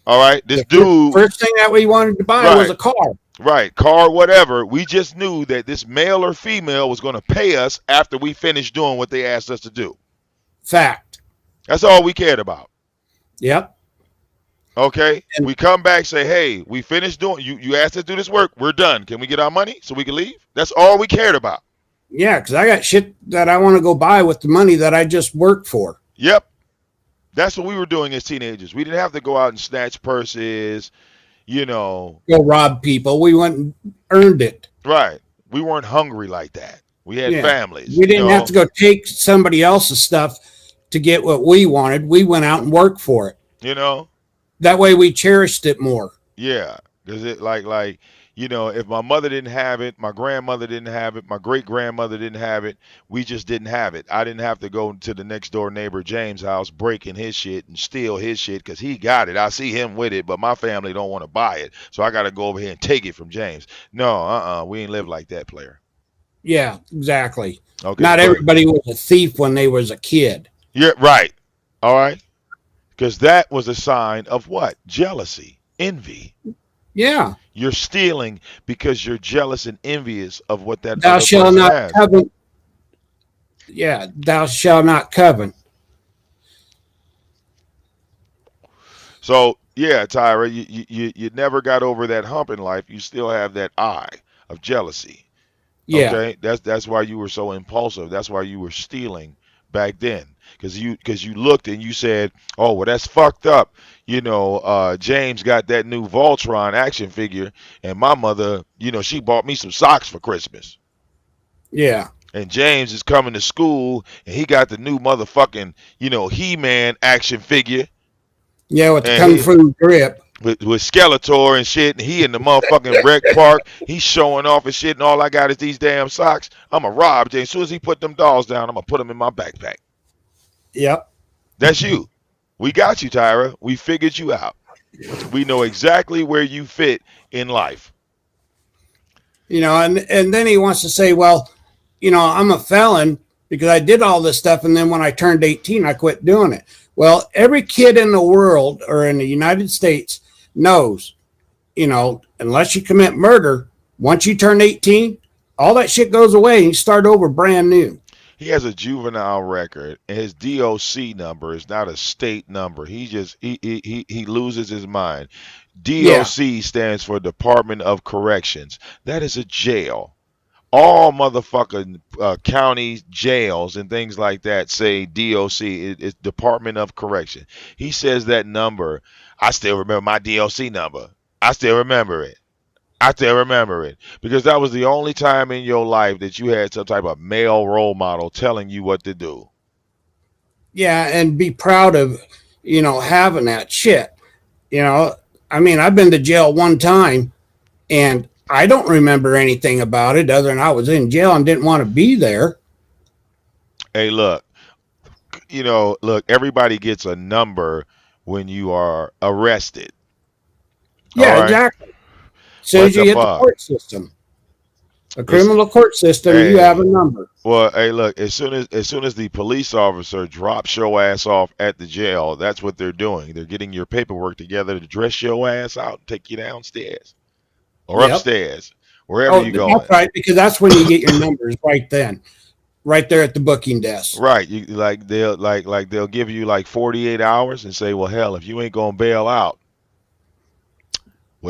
all right, First thing that we wanted to buy was a car. Right, car, whatever. We just knew that this male or female was going to pay us after we finished doing what they asked us to do. Fact. That's all we cared about. Yep. Okay, and we come back, say, hey, we finished doing, you asked us to do this work, we're done. Can we get our money so we can leave? That's all we cared about. Yeah, because I got shit that I want to go buy with the money that I just worked for. Yep. That's what we were doing as teenagers. We didn't have to go out and snatch purses, go rob people. We went and earned it. Right. We weren't hungry like that. We had families. We didn't have to go take somebody else's stuff to get what we wanted. We went out and worked for it. That way we cherished it more. Yeah. Because it if my mother didn't have it, my grandmother didn't have it, my great-grandmother didn't have it, we just didn't have it. I didn't have to go to the next-door neighbor James' house, breaking his shit and steal his shit because he got it. I see him with it, but my family don't want to buy it, so I got to go over here and take it from James. No, we ain't live like that, player. Yeah, exactly. Okay, not everybody was a thief when they was a kid. Yeah, right. All right. Because that was a sign of what? Jealousy, envy. Yeah. You're stealing because you're jealous and envious of what that thou other shalt person not has. covet. Yeah, thou shalt not covet. So yeah, Tyra, you never got over that hump in life. You still have that eye of jealousy. Yeah. Okay, that's why you were so impulsive. That's why you were stealing back then, because you looked and you said, oh well, that's fucked up. James got that new Voltron action figure, and my mother, she bought me some socks for Christmas. Yeah. And James is coming to school, and he got the new motherfucking, He-Man action figure. Yeah, with the Kung Fu grip. With Skeletor and shit, and he in the motherfucking rec park, he's showing off and shit, and all I got is these damn socks. I'm a rob James. As soon as he put them dolls down, I'm gonna put them in my backpack. Yep. That's you. We got you, Tyra. We figured you out. We know exactly where you fit in life. And then he wants to say, well, I'm a felon because I did all this stuff, and then when I turned 18, I quit doing it. Well, every kid in the world or in the United States knows, unless you commit murder, once you turn 18, all that shit goes away and you start over brand new. He has a juvenile record, and his DOC number is not a state number. He loses his mind. DOC stands for Department of Corrections. That is a jail. All motherfucking county jails and things like that say DOC. It's Department of Correction. He says that number. I still remember my DOC number. I still remember it. Because that was the only time in your life that you had some type of male role model telling you what to do. Yeah, and be proud of, having that shit. I mean, I've been to jail one time, and I don't remember anything about it other than I was in jail and didn't want to be there. Hey, look, everybody gets a number when you are arrested. All Yeah, right. exactly. As soon What as you the hit the fuck? court system, the Listen, criminal court system, you have hey, a number. well, hey, look, as soon as the police officer drops your ass off at the jail, that's what they're doing. They're getting your paperwork together to dress your ass out and take you downstairs or Yep. upstairs, wherever Oh, you're that's going. right, because that's when you get your numbers right then, right there at the booking desk. Right. You they'll give you like 48 hours and say, well, hell, if you ain't gonna bail out,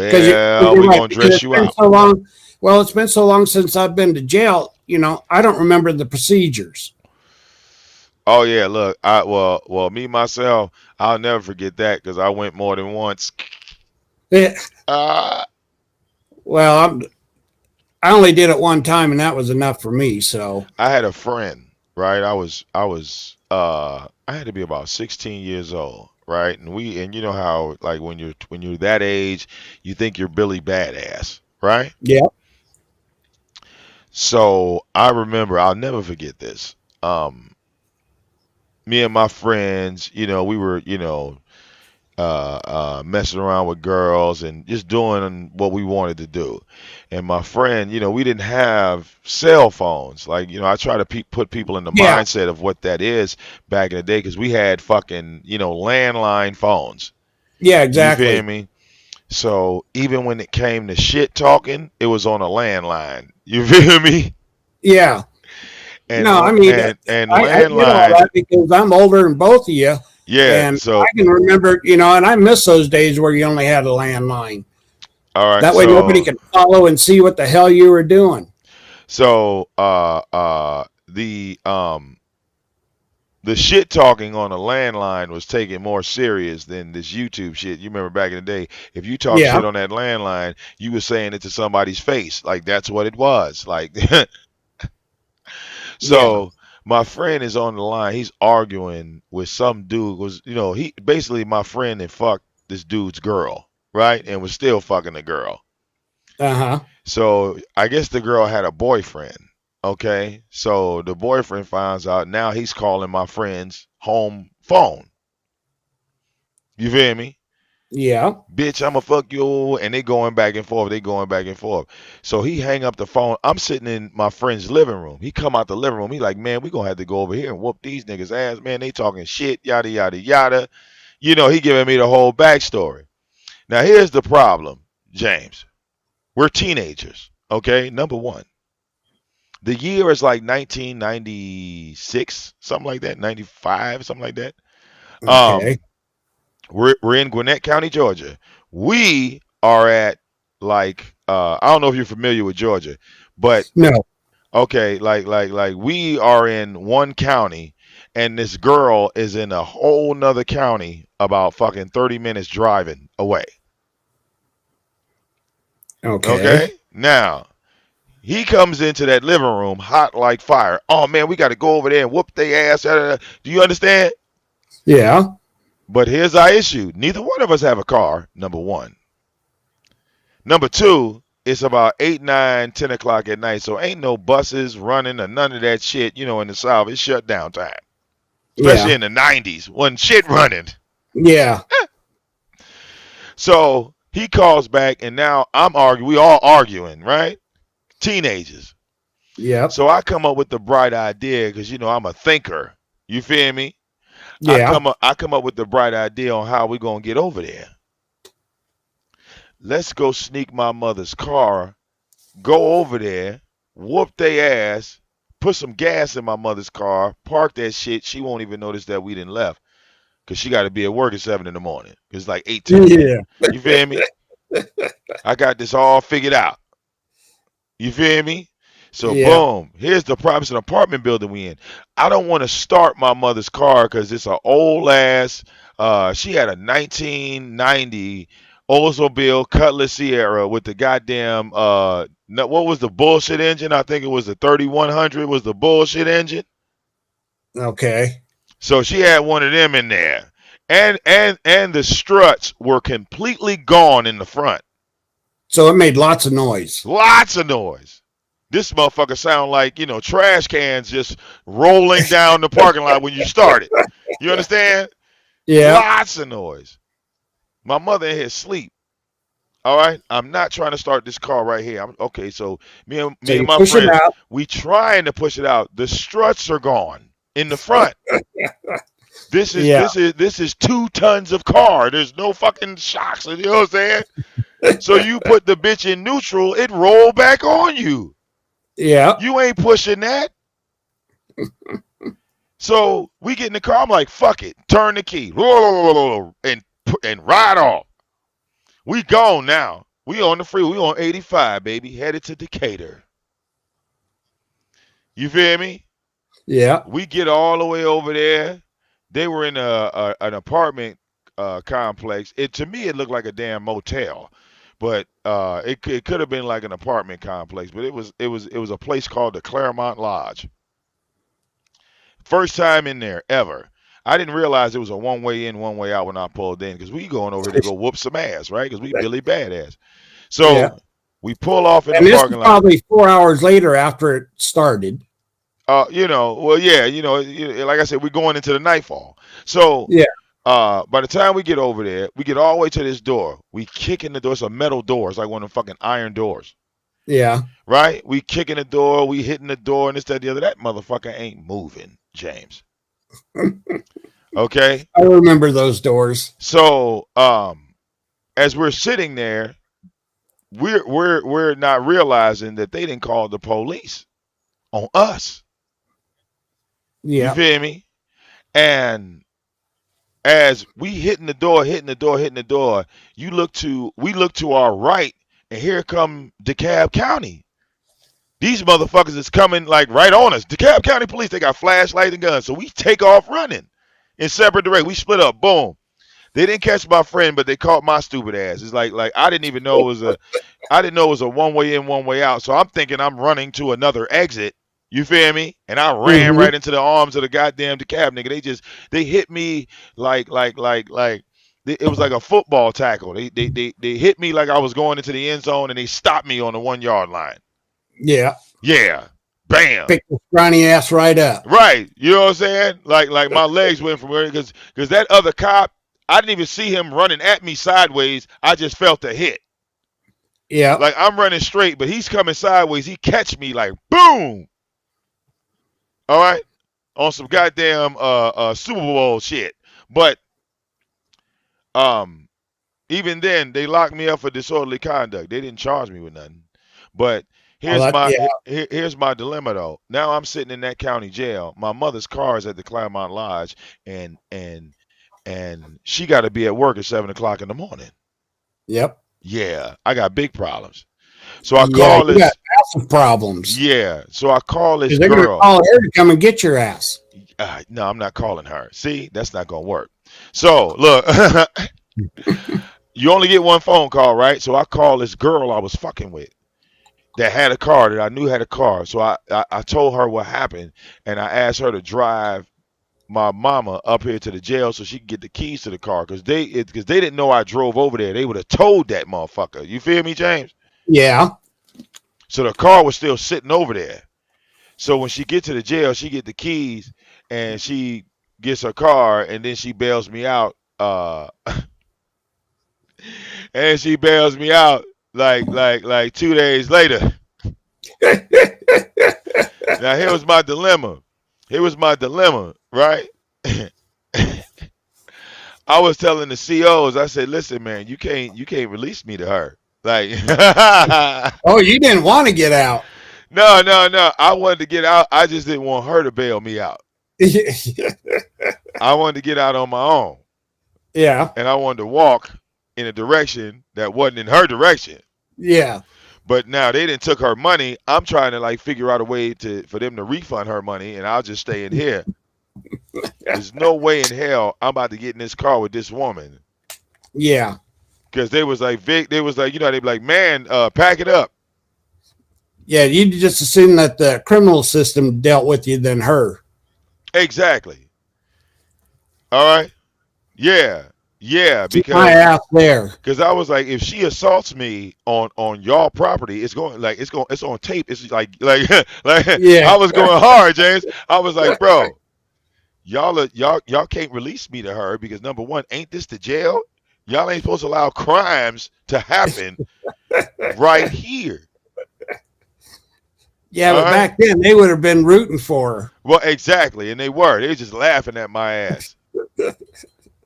Because well, you're we're right, gonna because dress it's you been out. so long. Well, it's been so long since I've been to jail. I don't remember the procedures. Oh yeah, look, me myself, I'll never forget that because I went more than once. Eh, Uh, well, I only did it one time, and that was enough for me. So I had a friend, right? I had to be about 16 years old, right? And you know how like when you're that age, you think you're Billy Badass, right? yeah, So I remember, I'll never forget this. Me and my friends, we were, messing around with girls and just doing what we wanted to do. And my friend, we didn't have cell phones. Like, I try to put people in the yeah, mindset of what that is back in the day because we had fucking, landline phones. yeah, You feel exactly. me? So even when it came to shit talking, it was on a landline. You feel me? Yeah. And No, I mean, I get all landline, that because I'm older than both of you, yeah. and I So can remember, and I miss those days where you only had a landline. all right, That way, nobody so could follow and see what the hell you were doing. so the shit talking on a landline was taken more serious than this YouTube shit. You remember back in the day, if you talk Yeah, shit on that landline, you were saying it to somebody's face. Like that's what it was. Like yeah, so my friend is on the line. He's arguing with some dude. He basically my friend and fucked this dude's girl, right? And was still fucking the girl. uh-huh. So I guess the girl had a boyfriend. Okay. So the boyfriend finds out now he's calling my friend's home phone. You feel me? Yeah, Bitch, I'ma fuck you. And they going back and forth. They going back and forth. So he hang up the phone. I'm sitting in my friend's living room. He come out the living room. He like, man, we gonna have to go over here and whoop these niggas ass. Man, they talking shit, yada, yada, yada. He giving me the whole backstory. Now here's the problem, James. We're teenagers. Okay. Number one. The year is like 1996, something like that, 95, something like that. Um, okay. we're in Gwinnett County, Georgia. We are at like I don't know if you're familiar with Georgia, but No, okay, like we are in one county, and this girl is in a whole nother county about fucking 30 minutes driving away. okay. Okay, now. He comes into that living room hot like fire. Oh man, we got to go over there and whoop their ass. Do you understand? Yeah, But here's our issue. Neither one of us have a car, number one. Number two, it's about 8, 9, 10 o'clock at night. So ain't no buses running or none of that shit. In the South, it's shut down time. Especially yeah, in the 90s when shit running. yeah, So he calls back and now I'm arguing. We all arguing, right? Teenagers. yep, So I come up with the bright idea because I'm a thinker. You feel me? yeah. I come up with the bright idea on how we gonna get over there. Let's go sneak my mother's car, go over there, whoop their ass, put some gas in my mother's car, park that shit. She won't even notice that we didn't left because she got to be at work at 7 in the morning. It's like 8:10. Yeah, You feel me? I got this all figured out. You feel me? So yeah, boom, here's the problem. It's an apartment building we in. I don't want to start my mother's car because it's an old ass. She had a 1990 Oldsmobile Cutlass Sierra with the goddamn what was the bullshit engine? I think it was the 3100 was the bullshit engine. okay. So she had one of them in there. And the struts were completely gone in the front. So it made lots of noise. Lots of noise. This motherfucker sound like, trash cans just rolling down the parking lot when you start it. You understand? Yeah. Lots of noise. My mother in here asleep. All right? I'm not trying to start this car right here. Okay, so me and my friend, we trying to push it out. The struts are gone in the front. This is 2 tons of car. There's no fucking shocks. You know what I'm saying? So you put the bitch in neutral, it roll back on you. Yeah. You ain't pushing that. So we get in the car. I'm like, fuck it. Turn the key. And ride off. We gone now. We on the freeway. We on 85, baby. Headed to Decatur. You feel me? Yeah. We get all the way over there. They were in an apartment complex. To me, it looked like a damn motel. But it could have been like an apartment complex, but it was a place called the Claremont Lodge. First time in there ever. I didn't realize it was a one way in, one way out when I pulled in because we going over there to go whoop some ass, right? Because we Billy Badass. So we pull off in the parking lot. Probably 4 hours later after it started. Like I said, we're going into the nightfall. So by the time we get over there, we get all the way to this door. We kick in the door. It's a metal door. It's like one of them fucking iron doors. Yeah. Right? We kicking the door. We hitting the door and this, that, the other. That motherfucker ain't moving, James. Okay? I remember those doors. So, as we're sitting there, we're not realizing that they didn't call the police on us. Yeah. You feel me? And as we hitting the door, we look to our right, and here come DeKalb County. These motherfuckers is coming like right on us. DeKalb County police, they got flashlights and guns. So we take off running in separate directions. We split up. Boom. They didn't catch my friend, but they caught my stupid ass. It's like I didn't even know it was a one way in, one way out. So I'm thinking I'm running to another exit. You feel me? And I ran right into the arms of the goddamn DeKalb nigga. They hit me like it was like a football tackle. They hit me like I was going into the end zone, and they stopped me on the 1 yard line. Yeah. Yeah. Bam. Pick the scrawny ass right up. Right. You know what I'm saying? Like my legs went from where because that other cop, I didn't even see him running at me sideways. I just felt the hit. Yeah. Like I'm running straight, but he's coming sideways. He catch me like boom. All right. On some goddamn Super Bowl shit. But even then they locked me up for disorderly conduct. They didn't charge me with nothing. But here's my dilemma though. Now I'm sitting in that county jail. My mother's car is at the Claremont Lodge, and she got to be at work at 7:00 in the morning. Yep. Yeah, I got big problems. So I call this. You got massive problems. Yeah. So I call this they're girl. Gonna call her to come and get your ass. No, I'm not calling her. See, that's not gonna work. So look, you only get one phone call, right? So I call this girl I was fucking with that had a car, that I knew had a car. So I told her what happened, and I asked her to drive my mama up here to the jail so she could get the keys to the car because they didn't know I drove over there. They would have told that motherfucker. You feel me, James? Yeah. So the car was still sitting over there. So when she get to the jail, she get the keys and she gets her car, and then she bails me out. And she bails me out like 2 days later. Now here was my dilemma. Right? I was telling the COs, I said, listen, man, you can't release me to her. Like oh, you didn't want to get out. No. I wanted to get out. I just didn't want her to bail me out. I wanted to get out on my own. Yeah. And I wanted to walk in a direction that wasn't in her direction. Yeah. But now they didn't took her money. I'm trying to like figure out a way for them to refund her money, and I'll just stay in here. There's no way in hell I'm about to get in this car with this woman. Yeah. Because they was like, they'd be like, man, pack it up. Yeah, you just assume that the criminal system dealt with you than her. Exactly. All right. Yeah. Yeah. Keep my ass there. Because I was like, if she assaults me on y'all property, it's on tape. It's like like Yeah. I was going hard, James. I was like, bro, y'all can't release me to her because number one, ain't this the jail? Y'all ain't supposed to allow crimes to happen right here. Yeah, All but right. back then they would have been rooting for her. Well, exactly, and they were. They were just laughing at my ass.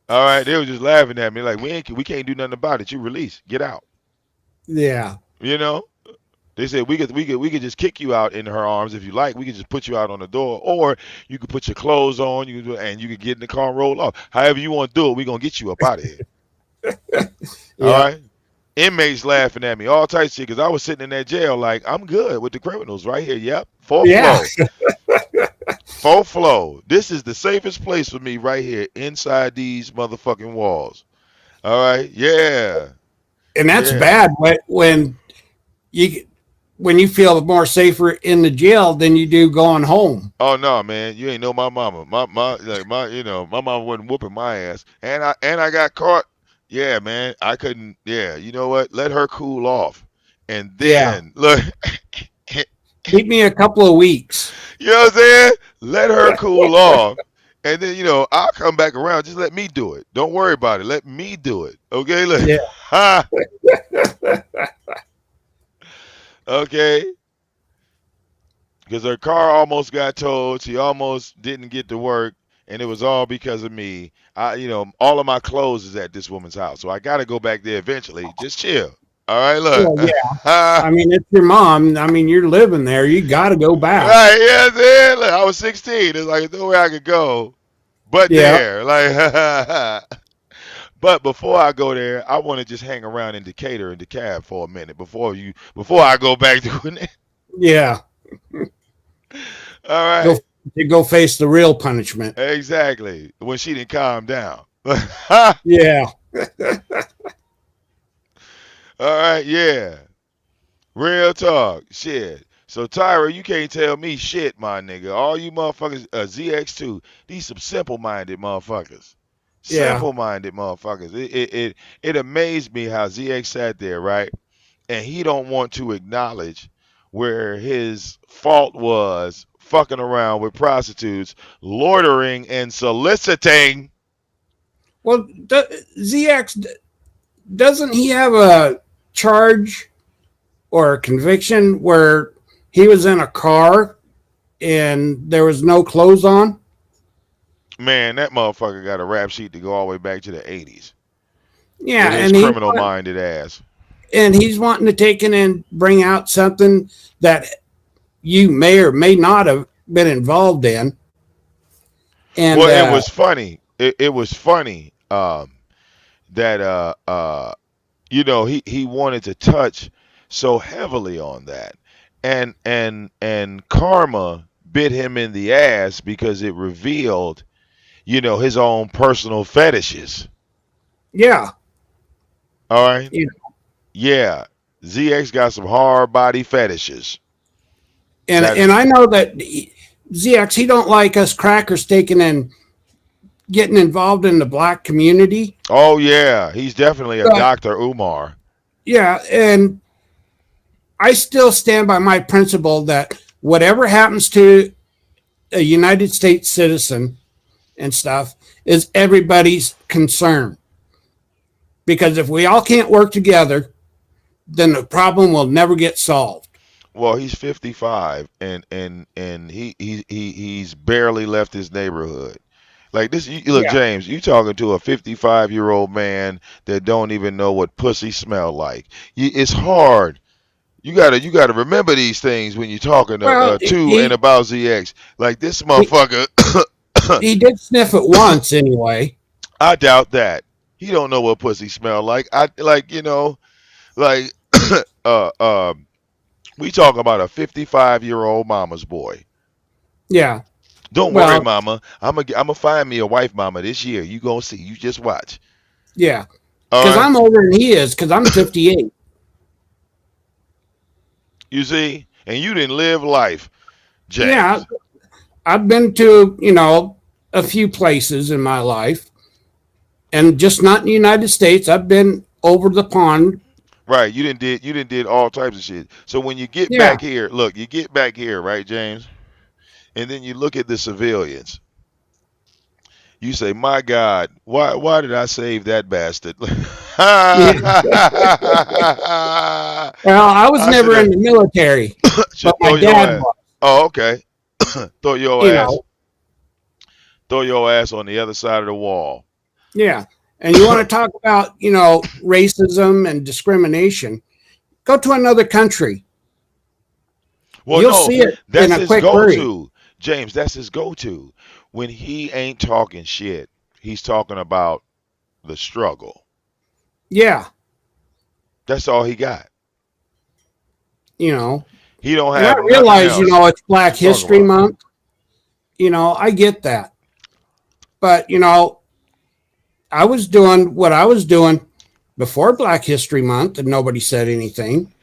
All right, they were just laughing at me like we can't do nothing about it. You release, get out. Yeah. You know. They said we could just kick you out in her arms if you like. We could just put you out on the door, or you could put your clothes on, and you could get in the car and roll off. However you want to do it, we're gonna get you up out of here. All right. Inmates laughing at me, all types of shit, because I was sitting in that jail like I'm good with the criminals right here. Yep, full flow, full flow. This is the safest place for me right here inside these motherfucking walls. All right, yeah. And that's bad when you feel more safer in the jail than you do going home. Oh no, man, you ain't know my mama. My my mama wasn't whooping my ass, and I got caught. Yeah, man, I couldn't. Yeah, you know what? Let her cool off, and then look. Keep me a couple of weeks. You know what I'm saying? Let her cool off, and then I'll come back around. Just let me do it. Don't worry about it. Let me do it. Okay, look. Yeah. Okay. Because her car almost got towed. She almost didn't get to work, and it was all because of me. All of my clothes is at this woman's house, so I got to go back there eventually. Just chill. All right, look. Well, yeah. I mean, it's your mom. I mean, you're living there. You got to go back. Right, yeah, look, I was 16. There's like no way I could go but there. Like, but before I go there, I want to just hang around in Decatur and DeKalb for a minute before I go back to it. Yeah. All right. Go face the real punishment. Exactly. When she didn't calm down. Yeah. All right, yeah. Real talk. Shit. So Tyra, you can't tell me shit, my nigga. All you motherfuckers, ZX2, these some simple-minded motherfuckers. Simple-minded motherfuckers. It amazed me how ZX sat there, right? And he don't want to acknowledge where his fault was fucking around with prostitutes, loitering and soliciting. Well, ZX, doesn't he have a charge or a conviction where he was in a car and there was no clothes on? Man, that motherfucker got a rap sheet to go all the way back to the 80s. Yeah, and his criminal-minded ass. And he's wanting to take in and bring out something that you may or may not have been involved in. And it was funny. It was funny that he wanted to touch so heavily on that, and karma bit him in the ass because it revealed his own personal fetishes. Yeah. All right. Yeah. ZX got some hard body fetishes. And I know that ZX, he don't like us crackers taking and getting involved in the black community. Oh yeah, he's definitely a Dr. Umar. Yeah, and I still stand by my principle that whatever happens to a United States citizen and stuff is everybody's concern. Because if we all can't work together, then the problem will never get solved. Well, he's 55 and he's barely left his neighborhood. Like this, look, James, you talking to a 55-year-old man that don't even know what pussy smell like. It's hard. You gotta remember these things when you're talking to and about ZX. Like this motherfucker. He did sniff it once anyway. I doubt that. He don't know what pussy smell like. We talking about a 55-year-old mama's boy. Yeah. Don't worry, mama. I'm gonna find me a wife, mama, this year. You gonna see. You just watch. Yeah. Because I'm older than he is. Because I'm 58. You see, and you didn't live life, James. Yeah. I've been to a few places in my life, and just not in the United States. I've been over the pond. Right. You didn't did all types of shit. So when you get Yeah. back here, look, you get back here, right, James? And then you look at the civilians. You say, "My God, why did I save that bastard?" Yeah. Well, I was I should never in have the military, but throw my your dad ass. was. Oh, okay. throw your You ass. know, Throw your ass on the other side of the wall. yeah. And you want to talk about, racism and discrimination? Go to another country. Well, You'll no, see it in that's a his quick hurry. go-to, James. That's his go-to. When he ain't talking shit, he's talking about the struggle. Yeah. That's all he got. You know, He don't and I have nothing realize, else it's Black to talk History about. Month. I get that. But, I was doing what I was doing before Black History Month and nobody said anything.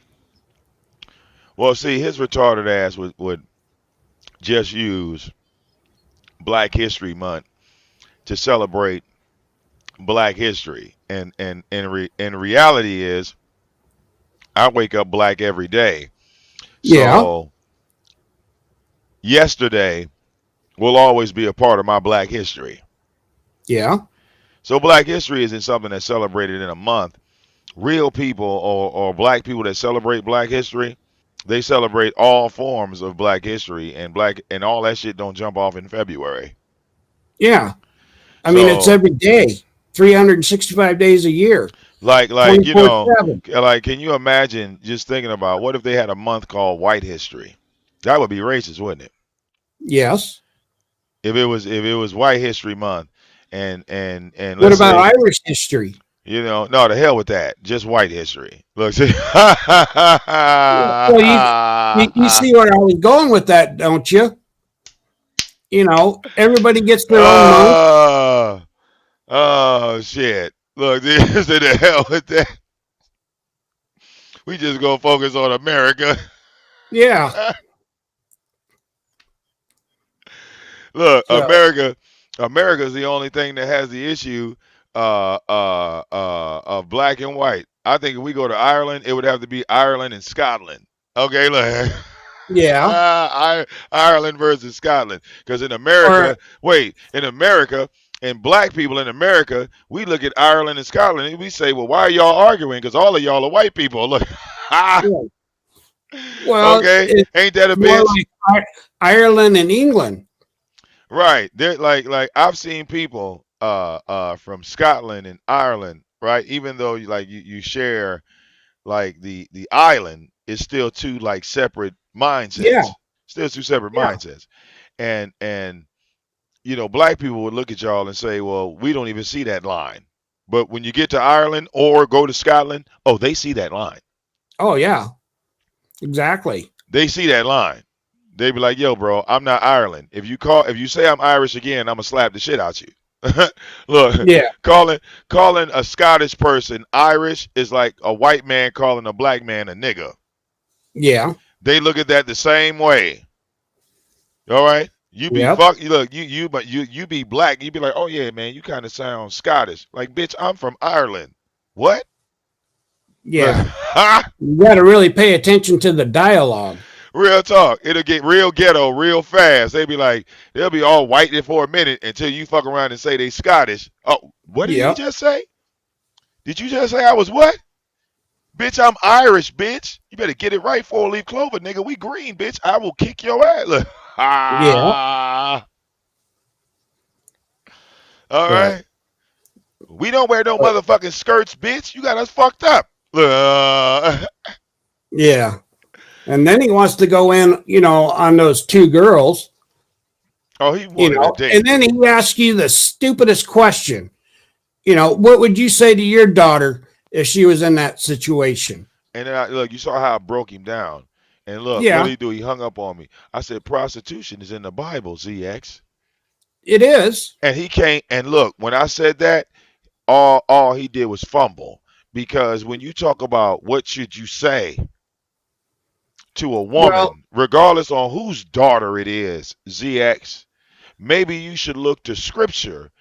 Well, see, his retarded ass would just use Black History Month to celebrate Black history, and reality is, I wake up black every day. Yeah. So yesterday will always be a part of my black history. Yeah. So black history isn't something that's celebrated in a month. Real people or black people that celebrate black history, they celebrate all forms of black history, and all that shit don't jump off in February. Yeah. I mean, it's So every day, 365 days a year, like 24/7. like can you imagine just thinking about what if they had a month called white history? That would be racist, wouldn't it? Yes. If it was white history month, and What let's about say, Irish history? no, to hell with that. Just white history. Look, see. Well, you see where I was going with that, don't you? Everybody gets their own month. oh, oh shit. Look, this to the hell with that. We just gonna focus on America. Yeah. Look, So, America's the only thing that has the issue of black and white. I think if we go to Ireland, it would have to be Ireland and Scotland. Okay, look. yeah. Ireland versus Scotland. Because in Or, America, in America, and black people in America, we look at Ireland and Scotland and we say, well, why are y'all arguing? Because all of y'all are white people. Look. well, Okay, it's ain't that a more bitch? like Ireland and England. Right. They're like I've seen people from Scotland and Ireland, right? Even though you share like the island, is still two like separate Yeah. mindsets. Still two separate Yeah. mindsets. And black people would look at y'all and say, "Well, we don't even see that line." But when you get to Ireland or go to Scotland, oh, they see that line. Oh, yeah. Exactly. They see that line. They be like, "Yo, bro, I'm not Ireland. If you say I'm Irish again, I'm gonna slap the shit out you." Look, Yeah. calling a Scottish person Irish is like a white man calling a black man a nigga. Yeah. They look at that the same way. All right, you be Yep. look you be black. You be like, "Oh yeah, man, you kind of sound Scottish." Like, bitch, I'm from Ireland. What? Yeah. Look, You got to really pay attention to the dialogue. real talk. It'll get real ghetto real fast. They'll be all white there for a minute until you fuck around and say they Scottish. Oh, what did he Yep. just say? Did you just say I was what? Bitch, I'm Irish, bitch. You better get it right, four-leaf clover, nigga. We green, bitch. I will kick your ass. Look. Yeah. All But, right. We don't wear no motherfucking skirts, bitch. You got us fucked up. yeah. And then he wants to go in, on those two girls, Oh, he wanted a date. and then he asks you the stupidest question. What would you say to your daughter if she was in that situation? And then look, you saw how I broke him down. And look, Yeah. what did he do? He hung up on me. I said, prostitution is in the Bible, ZX. It is. And he can't. And look, when I said that, all he did was fumble. Because when you talk about what should you say to a woman, Well, regardless on whose daughter it is, ZX, maybe you should look to scripture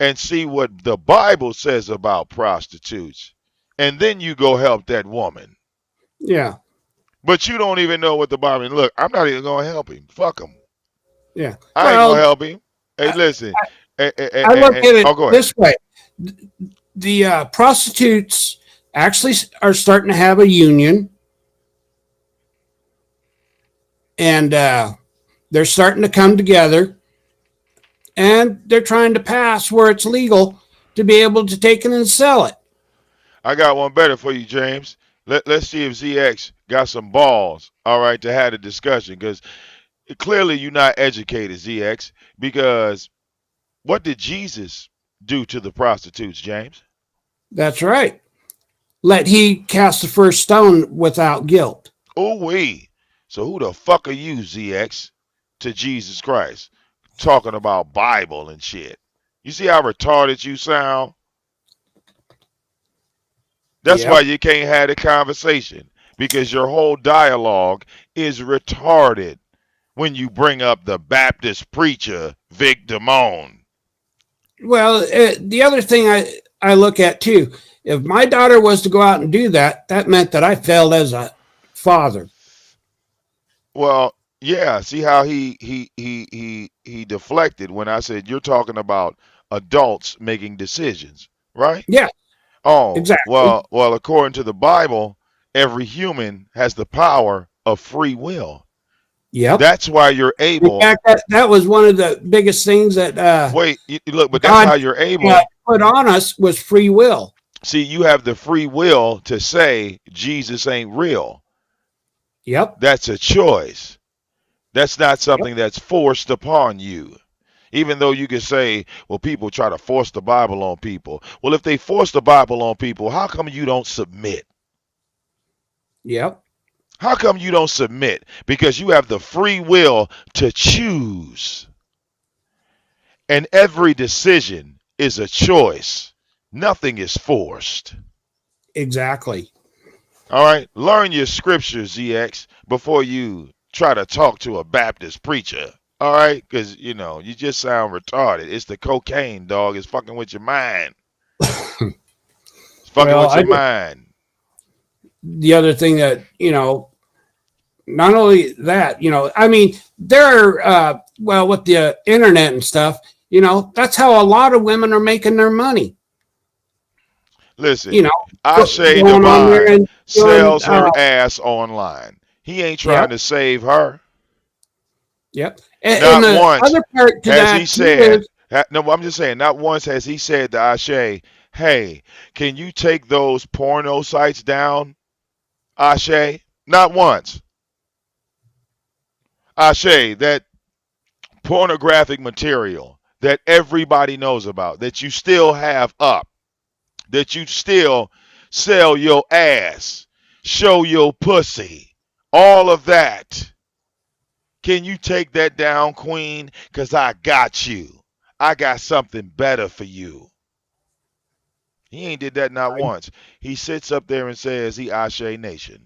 and see what the Bible says about prostitutes. And then you go help that woman. Yeah. But you don't even know what the Bible. Look, I'm not even going to help him. Fuck him. Yeah. I ain't going to help him. Hey, listen. I look at it go ahead. this way. The prostitutes actually are starting to have a union. And they're starting to come together. And they're trying to pass where it's legal to be able to take it and sell it. I got one better for you, James. Let's see if ZX got some balls, all right, to have a discussion. Because clearly you're not educated, ZX. Because what did Jesus do to the prostitutes, James? That's right. Let he cast the first stone without guilt. Ooh-wee. So who the fuck are you, ZX, to Jesus Christ? Talking about Bible and shit. You see how retarded you sound? That's why you can't have a conversation, because your whole dialogue is retarded when you bring up the Baptist preacher, VicDamoane. Well, the other thing I look at too, if my daughter was to go out and do that, that meant that I failed as a father. Well, yeah. See how he deflected when I said you're talking about adults making decisions, right? Yeah. Oh, exactly. Well, according to the Bible, every human has the power of free will. Yep. That's why you're able. In fact, that was one of the biggest things that wait, look, but God that's how you're able put on us was free will. See, you have the free will to say Jesus ain't real. Yep. That's a choice. That's not something that's forced upon you. Even though you can say, well, people try to force the Bible on people. Well, if they force the Bible on people, how come you don't submit? Yep. How come you don't submit? Because you have the free will to choose. And every decision is a choice. Nothing is forced. Exactly. All right. Learn your scriptures, ZX, before you try to talk to a Baptist preacher. All right, because, you know, you just sound retarded. It's the cocaine, dog. It's fucking with your mind. It's fucking with your mind. The other thing that, you know, not only that, you know, I mean, there are, well, with the internet and stuff, you know, that's how a lot of women are making their money. Listen, you know, Ashay Divine sells her ass online. He ain't trying to save her. Yep. Not and once other part to has that he said, is, no, I'm just saying, not once has he said to Ashay, hey, can you take those porno sites down, Ashay? Not once. Ashay, that pornographic material that everybody knows about, that you still have up, that you still sell your ass, show your pussy, all of that. Can you take that down, Queen? Because I got you. I got something better for you. He ain't did that not once. He sits up there and says he Ashay Nation.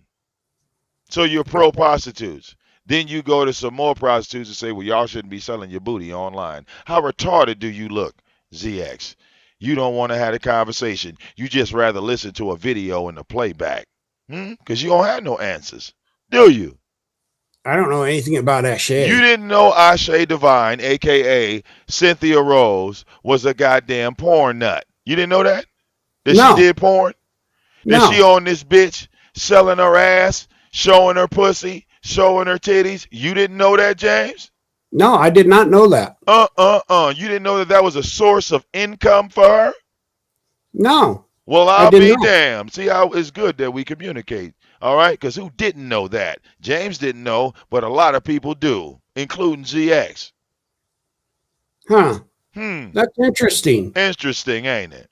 So you're pro prostitutes. Then you go to some more prostitutes and say, well, y'all shouldn't be selling your booty online. How retarded do you look, ZX? You don't want to have a conversation. You just rather listen to a video and a playback. Because you don't have no answers, do you? I don't know anything about Ashay. You didn't know Ashay Divine, a.k.a. Cynthia Rose, was a goddamn porn nut. You didn't know that? That she did porn? That she on this bitch selling her ass, showing her pussy, showing her titties? You didn't know that, James? No, I did not know that. You didn't know that that was a source of income for her? No. Well, I'll be damned. See how it's good that we communicate. All right? Because who didn't know that? James didn't know, but a lot of people do, including ZX. Huh. That's interesting. Interesting, ain't it?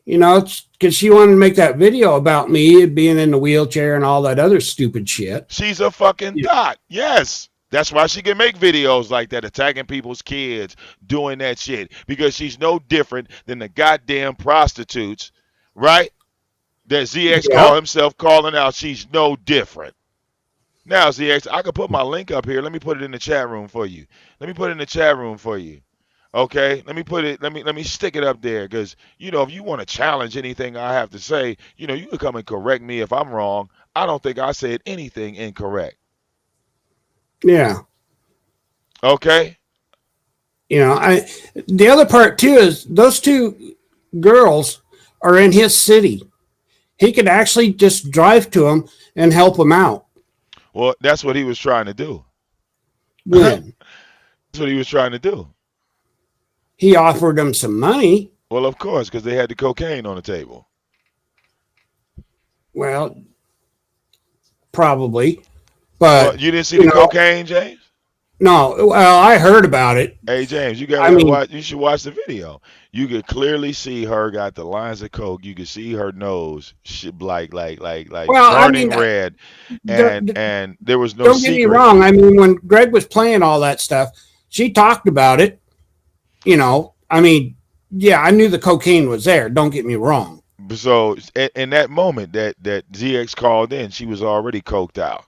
You know, it's because she wanted to make that video about me being in the wheelchair and all that other stupid shit. She's a fucking dot. Yes. That's why she can make videos like that, attacking people's kids, doing that shit. Because she's no different than the goddamn prostitutes, right? That ZX call himself calling out. She's no different. Now, ZX, I could put my link up here. Let me put it in the chat room for you. Let me put it in the chat room for you. Okay, let me put it. Let me stick it up there because if you want to challenge anything I have to say, you can come and correct me if I'm wrong. I don't think I said anything incorrect. Yeah. Okay. The other part too is those two girls are in his city. He could actually just drive to them and help them out. Well, that's what he was trying to do. When That's what he was trying to do. he offered them some money. Well, of course, because they had the cocaine on the table. Well, probably, but Well, you didn't see the cocaine, James? No. Well, I heard about it. Hey, James, you should watch the video. You could clearly see her got the lines of coke. You could see her nose like burning red, and there was no. Don't get me wrong. I mean, when Greg was playing all that stuff, she talked about it. I mean, yeah, I knew the cocaine was there. Don't get me wrong. So in that moment that ZX called in, she was already coked out.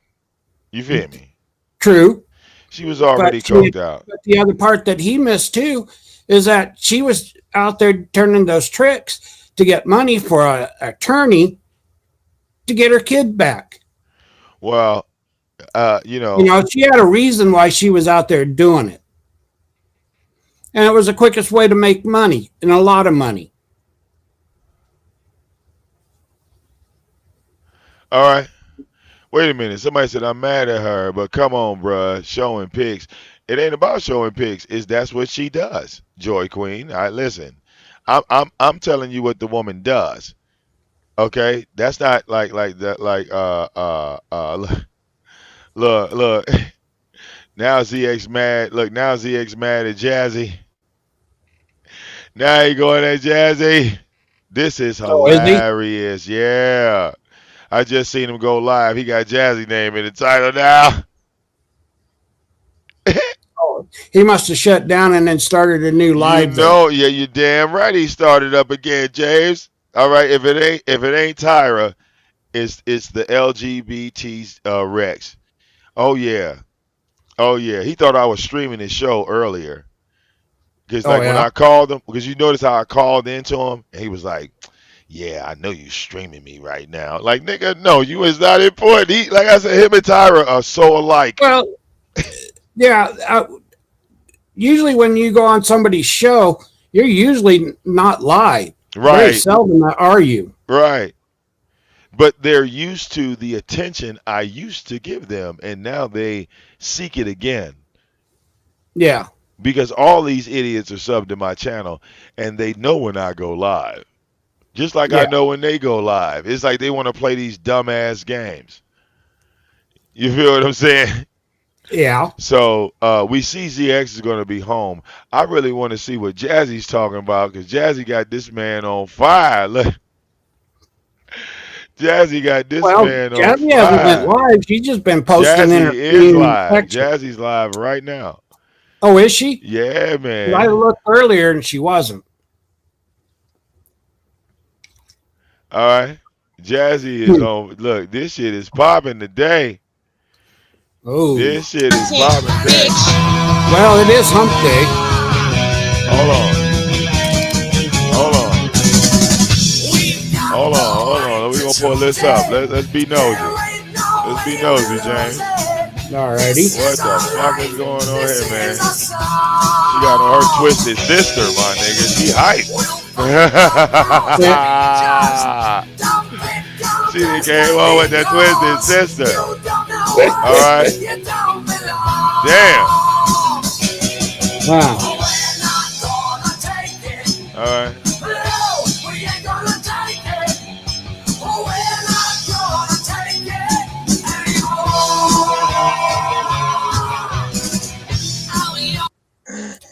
You feel me? True. She was already coked out. But the other part that he missed too is that she was out there turning those tricks to get money for an attorney to get her kid back. Well, she had a reason why she was out there doing it. And it was the quickest way to make money, and a lot of money. All right. Wait a minute. Somebody said I'm mad at her, but come on, bruh. Showing pics. It ain't about showing pics. That's what she does, Joy Queen. All right, listen. I'm telling you what the woman does. Okay? That's not like that look. Now ZX mad. Look, now ZX mad at Jazzy. Now he going at Jazzy. This is hilarious. Yeah. I just seen him go live. He got Jazzy name in the title now. He must have shut down and then started a new live. Yeah, you're damn right. He started up again, James. All right, if it ain't Tyra, it's the LGBT Rex. Oh yeah. He thought I was streaming his show earlier. Because when I called him, because you notice how I called into him, and he was like, "Yeah, I know you streaming me right now." Like, nigga, no, you is not important. Like I said, him and Tyra are so alike. Well, yeah. Usually when you go on somebody's show, you're usually not live. Right. Very seldom are you. Right. But they're used to the attention I used to give them, and now they seek it again. Yeah. Because all these idiots are subbed to my channel, and they know when I go live. Just like I know when they go live. It's like they want to play these dumbass games. You feel what I'm saying? Yeah. So we see ZX is going to be home. I really want to see what Jazzy's talking about, because Jazzy got this man on fire. Look. Jazzy got this man on fire. Jazzy hasn't been live. She's just been posting. Jazzy is live. Jazzy's live right now. Oh, is she? Yeah, man. I looked earlier and she wasn't. All right. Jazzy is on. Look, this shit is popping today. Oh. This shit is popping today. Well, it is hump day. Hold on. We're going to pull this up. Let's be nosy. Let's be nosy, James. Alrighty. What the fuck is going on here, man? She got on her twisted sister, my nigga. She hype. She done came on with that twisted sister. Alright. Damn. Wow. Alright.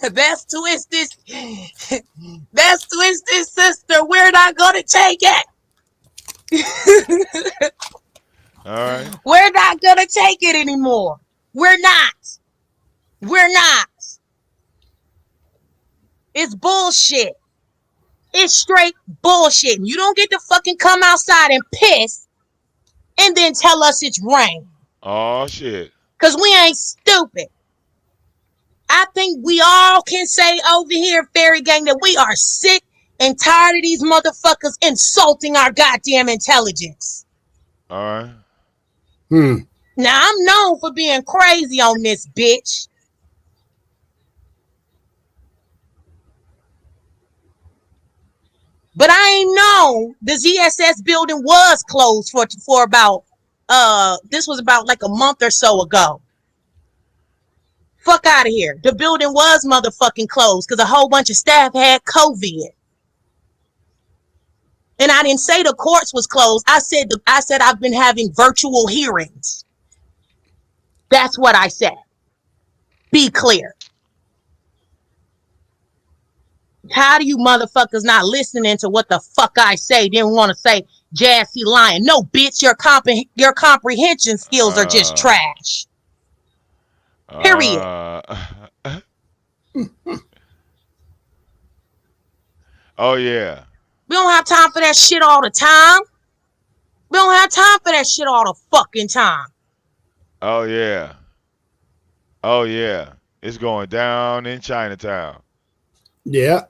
That's twisted sister. We're not gonna take it. All right. We're not gonna take it anymore. We're not. It's bullshit. It's straight bullshit. You don't get to fucking come outside and piss and then tell us it's rain. Oh shit. Cause we ain't stupid. I think we all can say over here, Fairy Gang, that we are sick and tired of these motherfuckers insulting our goddamn intelligence. All right. Now, I'm known for being crazy on this bitch. But I ain't know the ZSS building was closed for about, this was about like a month or so ago. Fuck out of here. The building was motherfucking closed because a whole bunch of staff had COVID. And I didn't say the courts was closed. I said I've been having virtual hearings. That's what I said. Be clear. How do you motherfuckers not listening to what the fuck I say? Didn't want to say Jassy lying. No, bitch, your comprehension skills are just trash. Period. Oh yeah. We don't have time for that shit all the time. We don't have time for that shit all the fucking time. Oh yeah. Oh yeah. It's going down in Chinatown. Yeah.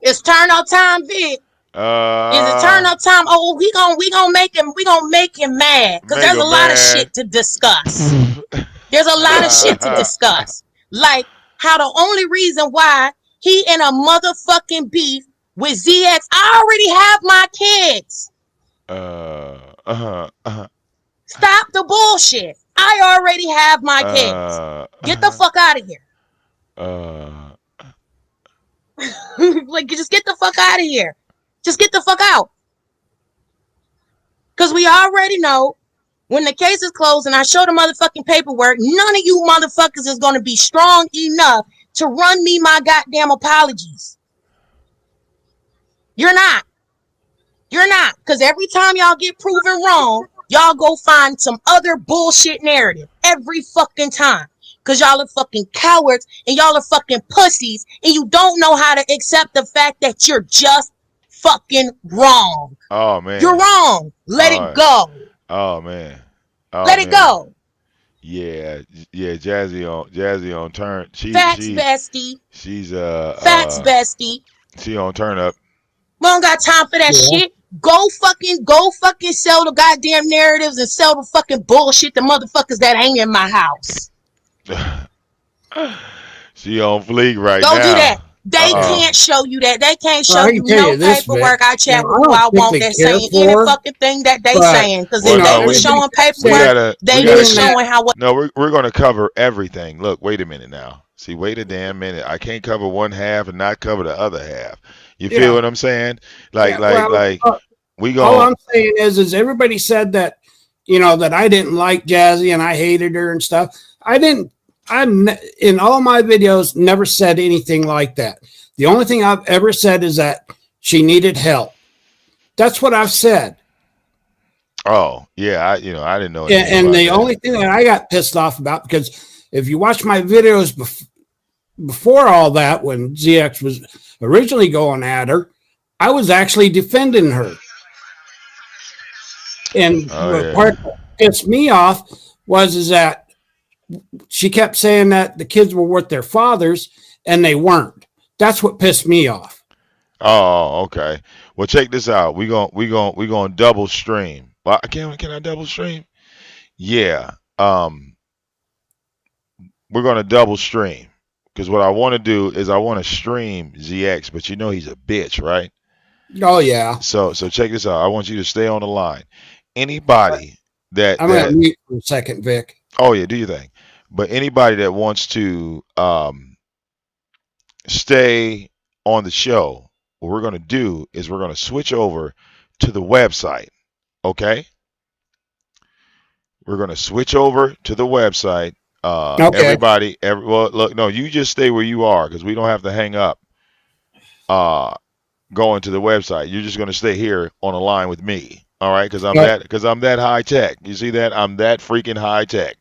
It's turn up time, Vic. Is it turn up time? Oh, we gonna make him mad because there's a lot of shit to discuss. There's a lot of shit to discuss. Like how the only reason why he in a motherfucking beef with ZX, I already have my kids. Stop the bullshit. I already have my kids. Get the fuck out of here. Like, just get the fuck out of here. Just get the fuck out. Because we already know when the case is closed and I show the motherfucking paperwork, none of you motherfuckers is going to be strong enough to run me my goddamn apologies. You're not. You're not. Because every time y'all get proven wrong, y'all go find some other bullshit narrative. Every fucking time. Because y'all are fucking cowards and y'all are fucking pussies and you don't know how to accept the fact that you're just fucking wrong. Oh man. You're wrong. Let it go. Oh man. Let it go. Yeah, Jazzy on turn. Facts, bestie. She's Facts, bestie. She on turn up. We don't got time for that shit. Go fucking sell the goddamn narratives and sell the fucking bullshit to motherfuckers that ain't in my house. She on fleek right now. Don't do that. They can't show you that. They can't show you no paperwork. I chat with who I want that's saying any fucking thing that they saying. Because if they were showing paperwork, they were showing how. No, we're going to cover everything. Look, wait a minute now. See, wait a damn minute. I can't cover one half and not cover the other half. You feel what I'm saying? Like we go. All I'm saying is everybody said that, that I didn't like Jazzy and I hated her and stuff. I'm in all my videos never said anything like that. The only thing I've ever said is that she needed help. That's what I've said. Oh yeah, I didn't know. And the only thing that I got pissed off about, because if you watch my videos before all that, when ZX was originally going at her, I was actually defending her. And the part that pissed me off is that she kept saying that the kids were with their fathers and they weren't. That's what pissed me off. Oh, okay. Well, check this out. We going double stream. Well, can I double stream? Yeah. We're going to double stream because what I want to do is I want to stream ZX, but he's a bitch, right? Oh yeah. So check this out. I want you to stay on the line. Anybody that I'm going to mute for a second, Vic. Oh yeah, do your thing. But anybody that wants to stay on the show, what we're going to do is we're going to switch over to the website. Okay? We're going to switch over to the website. Okay. Well, look, no, you just stay where you are because we don't have to hang up going to the website. You're just going to stay here on the line with me. All right? Because I'm that high tech. You see that? I'm that freaking high tech.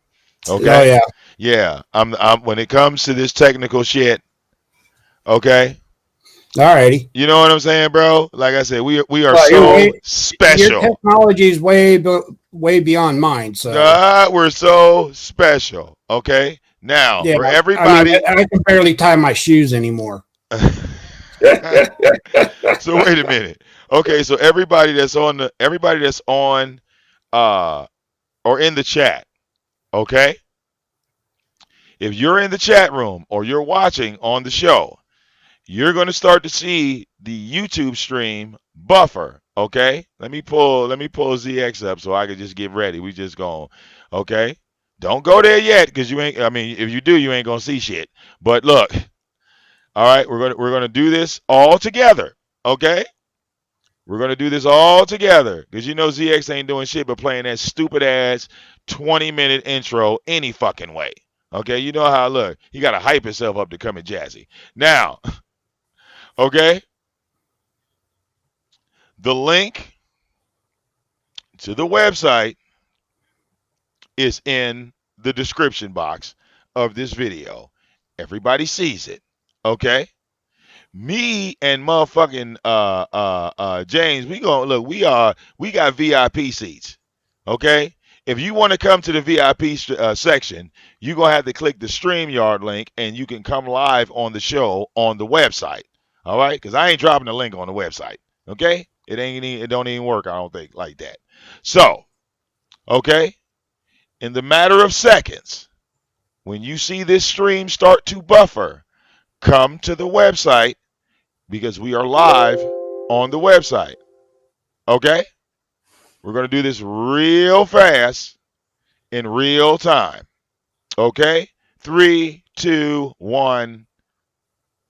Okay. Oh yeah. Yeah. I'm when it comes to this technical shit. Okay. Alrighty. You know what I'm saying, bro? Like I said, we are so special. Your technology is way way beyond mine. So we're so special. Okay. Now yeah, for everybody, I can barely tie my shoes anymore. So wait a minute. Okay, so everybody that's on or in the chat, okay? If you're in the chat room or you're watching on the show, you're going to start to see the YouTube stream buffer, okay? Let me pull ZX up so I can just get ready. We just going, okay? Don't go there yet cuz if you do, you ain't going to see shit. But look, all right, we're going to do this all together, okay? We're going to do this all together because ZX ain't doing shit but playing that stupid ass 20-minute intro any fucking way. Okay, you know how I look. He got to hype himself up to come at Jazzy. Now, okay, the link to the website is in the description box of this video. Everybody sees it, okay? Me and motherfucking James, we got VIP seats, okay? If you want to come to the VIP section, you're gonna have to click the StreamYard link, and you can come live on the show on the website, all right? Because I ain't dropping the link on the website, okay? It don't even work, I don't think, like that. So, okay, in the matter of seconds, when you see this stream start to buffer, come to the website. Because we are live on the website. Okay? We're going to do this real fast in real time. Okay? 3, 2, 1.